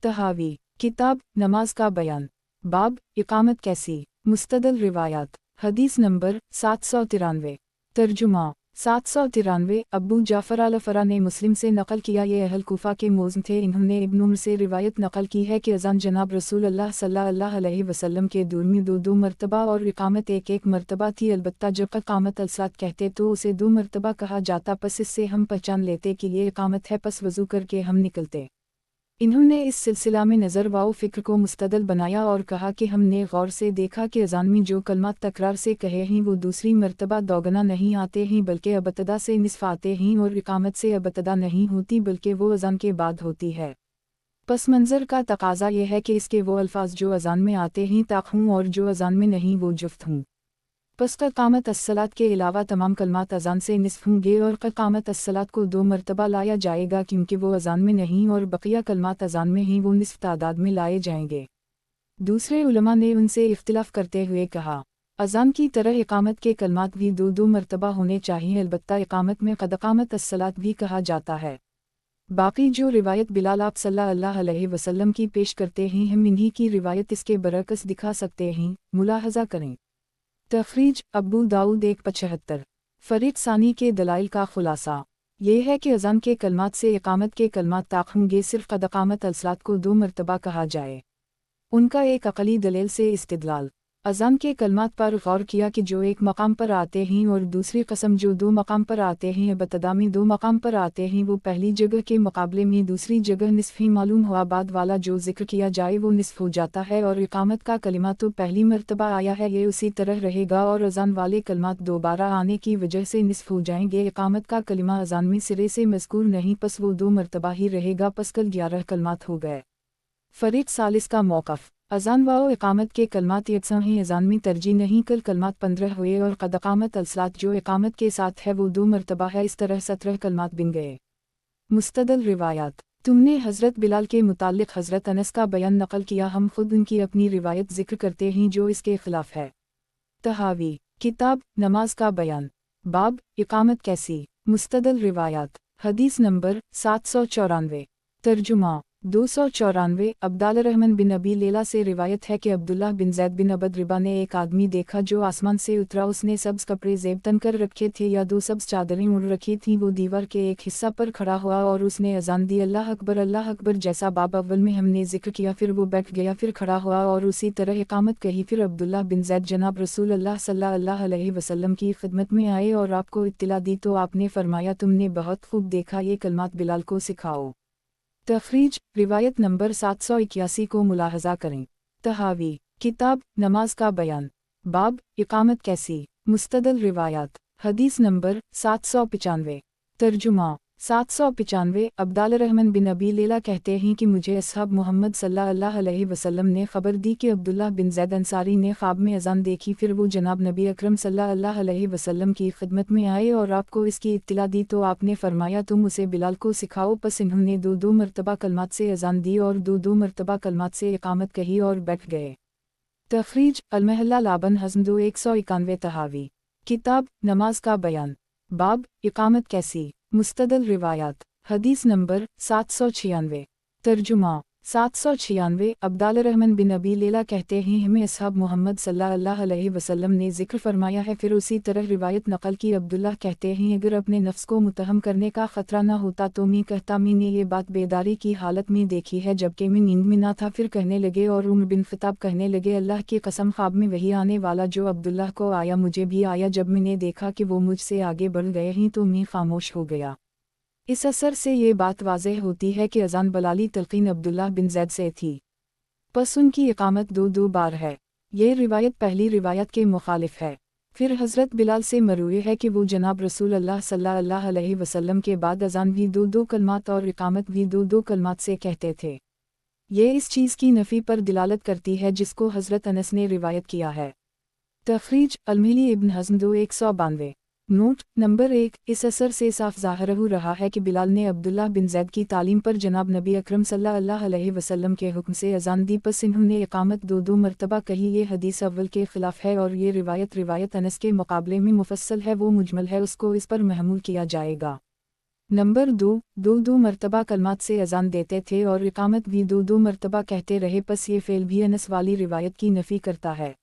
तहावी, किताब नमाज का बयान, बाब इकामत कैसी, मुस्तदल रिवायात, हदीस नंबर 793। तर्जुमा 793। अब्बू जाफ़र अल-फरा ने मुस्लिम से नकल किया, ये अहल कूफा के मौज़न थे। इन्होंने इब्न उम्र से रिवायत नकल की है कि अज़ान जनाब रसूल अल्लाह सल्लल्लाहु अलैहि वसल्लम के दौर में 2-2 मरतबा और इकामत 1-1 मरतबा थी। अलबत्ता जब इकामत अलसलात कहते तो उसे 2 मरतबा कहा जाता, पस इससे हम पहचान लेते कि ये इकामत है, पस वज़ू करके हम निकलते। इन्होंने इस सिलसिला में नज़र व फ़िक्र को मुस्तदल बनाया और कहा कि हमने गौर से देखा कि अज़ान में जो कलमात तकरार से कहे हैं वो दूसरी मरतबा दोगुना नहीं आते हैं बल्कि अबतदा से निस्फ़ आते हैं, और इकामत से अबतदा नहीं होती बल्कि वो अज़ान के बाद होती है। पस मंज़र का तकाज़ा यह है कि इसके वो अल्फाज जो अज़ान में आते हैं ताक हों और जो अज़ान में नहीं वो जुफ्त हों। पस क़ामत अस्सलात के अलावा तमाम कलमात अज़ान से निस्फ़ होंगे और क़ामत अस्सलात को 2 मरतबा लाया जाएगा क्योंकि वो अज़ान में नहीं और बक़िया कलमात अज़ान में ही वो निस्फ़ तादाद में लाए जाएंगे। दूसरे उलमा ने उनसे इख्तिलाफ़ करते हुए कहा अज़ान की तरह इकामत के कलमात भी 2-2 मरतबा होने चाहिए, अलबत्ता इकामत में क़द क़ामत अस्सलात भी कहा जाता है। बाकी जो रिवायत बिलाल आप सल्लल्लाहु अलैहि वसल्लम की पेश करते हैं हम इन्हीं की रिवायत इसके बरअक्स दिखा सकते हैं, मुलाहज़ा करें। तखरीज अब्बू दाऊद 1-75। फ़रीक़ सानी के दलाइल का ख़ुलासा ये है कि अज़ान के कलमात से इकामत के कलमात ताक़ होंगे, सिर्फ़ क़द क़ामत अलसलात को 2 मरतबा कहा जाए। उनका एक अक़ली दलील से इस्तिदलाल, अज़ान के कलमात पर गौर किया कि जो एक मकाम पर आते हैं और दूसरी कसम जो 2 मकाम पर आते हैं, इब्तिदा में 2 मकाम पर आते हैं, वो पहली जगह के मुकाबले में दूसरी जगह निस्फ़ ही मालूम हुआ। बाद वाला जो ज़िक्र किया जाए वो निस्फ़ हो जाता है और इकामत का कलिमा तो पहली मरतबा आया है ये उसी तरह रहेगा और अज़ान वाले कलमात दोबारा आने की वजह से निस्फ़ हो जाएंगे। इकामत का कलिमा अज़ान में सिरे से मज़कूर नहीं, पस वो 2 मरतबा ही रहेगा, पस कल 11 कलमात हो गए। फ़रीक़ सालिस का मौक़िफ़, अज़ान व इकामत के कलमात यकसां हैं, अज़ान में तरजीह नहीं, कल कलमात 15 हुए और क़द क़ामत अलसलात जो इकामत के साथ है वो 2 मरतबा है, इस तरह 17 कलमात बिन गए। मुस्तदल रिवायात, तुमने हज़रत बिलाल के मुताल्लिक़ हज़रत अनस का बयान नकल किया, हम खुद उनकी अपनी रिवायत ज़िक्र करते हैं जो इसके ख़िलाफ़ है। तहावी, किताब नमाज का बयान, बाब इकामत कैसी, मुस्तदल रिवायात, हदीस नंबर 794। तर्जुमा 294। अब्दाल रहमान बिन अबी लैला से रिवायत है कि अब्दुल्लाह बिन ज़ैद बिन अबद रिबा ने एक आदमी देखा जो आसमान से उतरा, उसने सब्ज़ कपड़े ज़ेब तन कर रखे थे या 2 सब्ज़ चादरें उड़ रखी थीं। वो दीवार के एक हिस्सा पर खड़ा हुआ और उसने अज़ान दी अल्लाह अकबर, जैसा बाब अव्वल में हमने ज़िक्र किया। फिर वो बैठ गया, फिर खड़ा हुआ और उसी तरह इकामत कही। फिर अब्दुल्लाह बिन ज़ैद जनाब रसूल अल्लाह सल्लल्लाहु अलैहि वसल्लम की खिदमत में आए और आपको इत्तला दी तो आपने फरमाया तुमने बहुत खूब देखा, ये कलमात बिलाल को सिखाओ। तखरीज रिवायत नंबर 781 को मुलाहज़ा करें। तहावी, किताब नमाज का बयान, बाब इकामत कैसी, मुस्तदल रिवायात, हदीस नंबर 795। तर्जुमा 795। अब्दाल रहमान बिन अबी लैला कहते हैं कि मुझे असहाब मोहम्मद सल्लल्लाहु अलैहि वसल्लम ने खबर दी कि अब्दुल्लाह बिन ज़ैद अंसारी ने ख्वाब में अज़ान देखी। फिर वो जनाब नबी अकरम सल्लल्लाहु अलैहि वसल्लम की खिदमत में आए और आपको इसकी इत्तला दी तो आपने फरमाया तुम उसे बिलाल को सिखाओ। पस इन्होंने 2-2 मरतबा कलमात से अज़ान दी और 2-2 मरतबा कलमात से इकामत कही और बैठ गए। तखरीज अलमहल्ला लाबन हज़म 2-191। तहावी, किताब नमाज का बयान, बाब इकामत कैसी, मुस्तदल रिवायात, हदीस नंबर 796। तर्जुमा 796। अब्दाल रहमान बिन अबी लैला कहते हैं हमें असहाब मोहम्मद सल्लल्लाहु अलैहि वसल्लम ने ज़िक्र फरमाया है। फिर उसी तरह रिवायत नकल की। अब्दुल्लाह कहते हैं अगर अपने नफ्स को मुतहम करने का ख़तरा न होता तो मैं कहता मैंने ये बात बेदारी की हालत में देखी है जबकि मैं नींद में ना था। फिर कहने लगे और उम्र बिन ख़िताब कहने लगे अल्लाह की कसम ख्वाब में वही आने वाला जो अब्दुल्लाह को आया मुझे भी आया। जब मैंने देखा कि वो मुझसे आगे बढ़ गए हैं तो मैं खामोश हो गया। इस असर से ये बात वाज़ेह होती है कि अज़ान बलाली तलक़ीन अब्दुल्लाह बिन ज़ैद से थी। पस उनकी इकामत दो बार है। ये रिवायत पहली रिवायत के मुखालिफ है। फिर हज़रत बिलाल से मरूए है कि वो जनाब रसूल अल्लाह सल्लल्लाहु अलैहि वसल्लम के बाद अज़ान भी दो कलमात और इकामत भी दो कलमात से कहते थे। ये इस चीज़ की नफ़ी पर दिलालत करती है जिसको हज़रत अनस ने रिवायत किया है। तखरीज अल-मिली इब्न हज़्म 2192। नोट नंबर 1, इस असर से साफ ज़ाहिर हो रहा है कि बिलाल ने अब्दुल्लाह बिन ज़ैद की तालीम पर जनाब नबी अकरम सल्लल्लाहु अलैहि वसल्लम के हुक्म से अज़ान दी, बस इन्होंने इकामत दो मरतबा कही। ये हदीस अव्वल के ख़िलाफ़ है और ये रिवायत अनस के मुकाबले में मुफस्सल है, वो मुजमल है, उसको इस पर महमूल किया जाएगा। नंबर 2, दो मरतबा कलमात से अज़ान देते थे और इकामत भी दो मरतबा कहते रहे, बस ये फ़ेल भी अनस वाली रिवायत की नफ़ी करता है।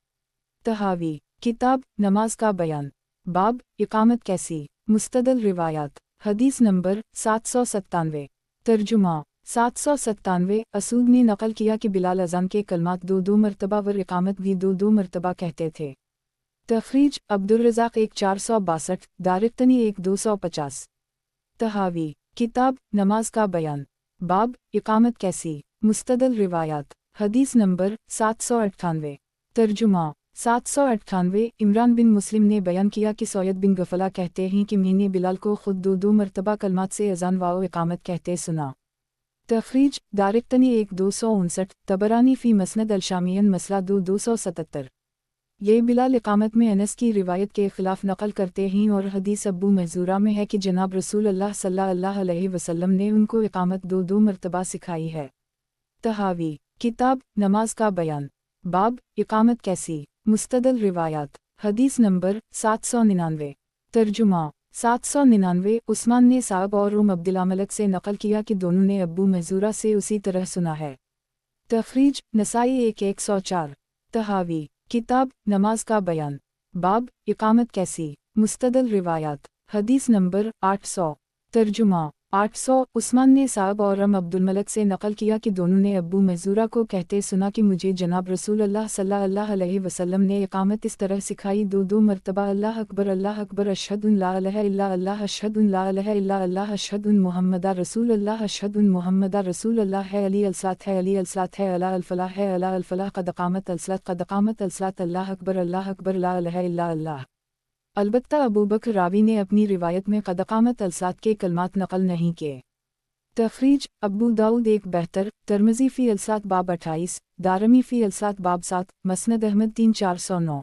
तहावी किताब नमाज का बयान, बाब इकामत कैसी, मुस्तदल रिवायात। हदीस नंबर 797। तर्जुमा 797। असूद ने नकल किया कि बिलाल अज़ान के कलमात दो मरतबा व इकामत भी दो मरतबा कहते थे। तखरीज अब्दुर्रज़ाक 1462, दारिक़्तनी 1250। तहावी किताब नमाज का बयान, बाब इकामत कैसी, मुस्तदल रिवायात। हदीस नंबर 798। तर्जुमा 798। इमरान बिन मुस्लिम ने बयान किया कि सैयद बिन गफला कहते हैं कि मैंने बिलाल को खुद दो मरतबा कलमात से अज़ान व इकामत कहते सुना। तखरीज दारिक़्तनी 1259, तबरानी फ़ी मसनद अल-शामियन मसला 277। ये बिलाल इकामत में अनस की रिवायत के ख़िलाफ़ नकल करते हैं और हदीस अब्बू महज़ूरा में है कि जनाब रसूल अल्लाह सल्लल्लाहु अलैहि वसल्लम ने उनको इकामत दो मरतबा सिखाई है। तहावी किताब नमाज का बयान, बाब इकामत कैसी, मुस्तदल रिवायात। हदीस नंबर 799। तर्जुमा 799। उस्मान ने साहब और अब्दुल्लामलक से नकल किया कि दोनों ने अब्बू महज़ूरा से उसी तरह सुना है। तखरीज नसाई 104। तहावी किताब नमाज का बयान, बाब इकामत कैसी, मुस्तदल रिवायात। हदीस नंबर 800। तर्जुमा 800। उस्मान ने साहब और अब्दुल से नकल किया कि दोनों ने अब्बू महज़ूरा को कहते सुना कि मुझे जनाब रसूल अल्लाह सल्लल्लाहु अलैहि वसल्लम ने इकामत इस तरह सिखाई, दो मरतबा अल्लाह अकबर अशहदु ला इलाहा इल्ला अल्लाह अशहदु ला इलाहा इल्ला अल्लाह अशहदु मुहम्मदा रसूल अल्लाह अशहदु मुहम्मदा रसूल अल्लाह है अली अलसलात है अली अलसलात है अला अलफलाह है अला अलफलाह क़द क़ामत अलसलात अल्लाह अकबर ला इलाहा इल्ला अल्लाह। अलबत्ता अबू बकर रावी ने अपनी रिवायत में क़द क़ामत अलसलात के कलमात नकल नहीं किए। तखरीज अबू दाऊद 172, तिर्मिज़ी फ़ी अलसलात बाब 28, दारमी फ़ी अलसलात बाब 7, मसनद अहमद 3409।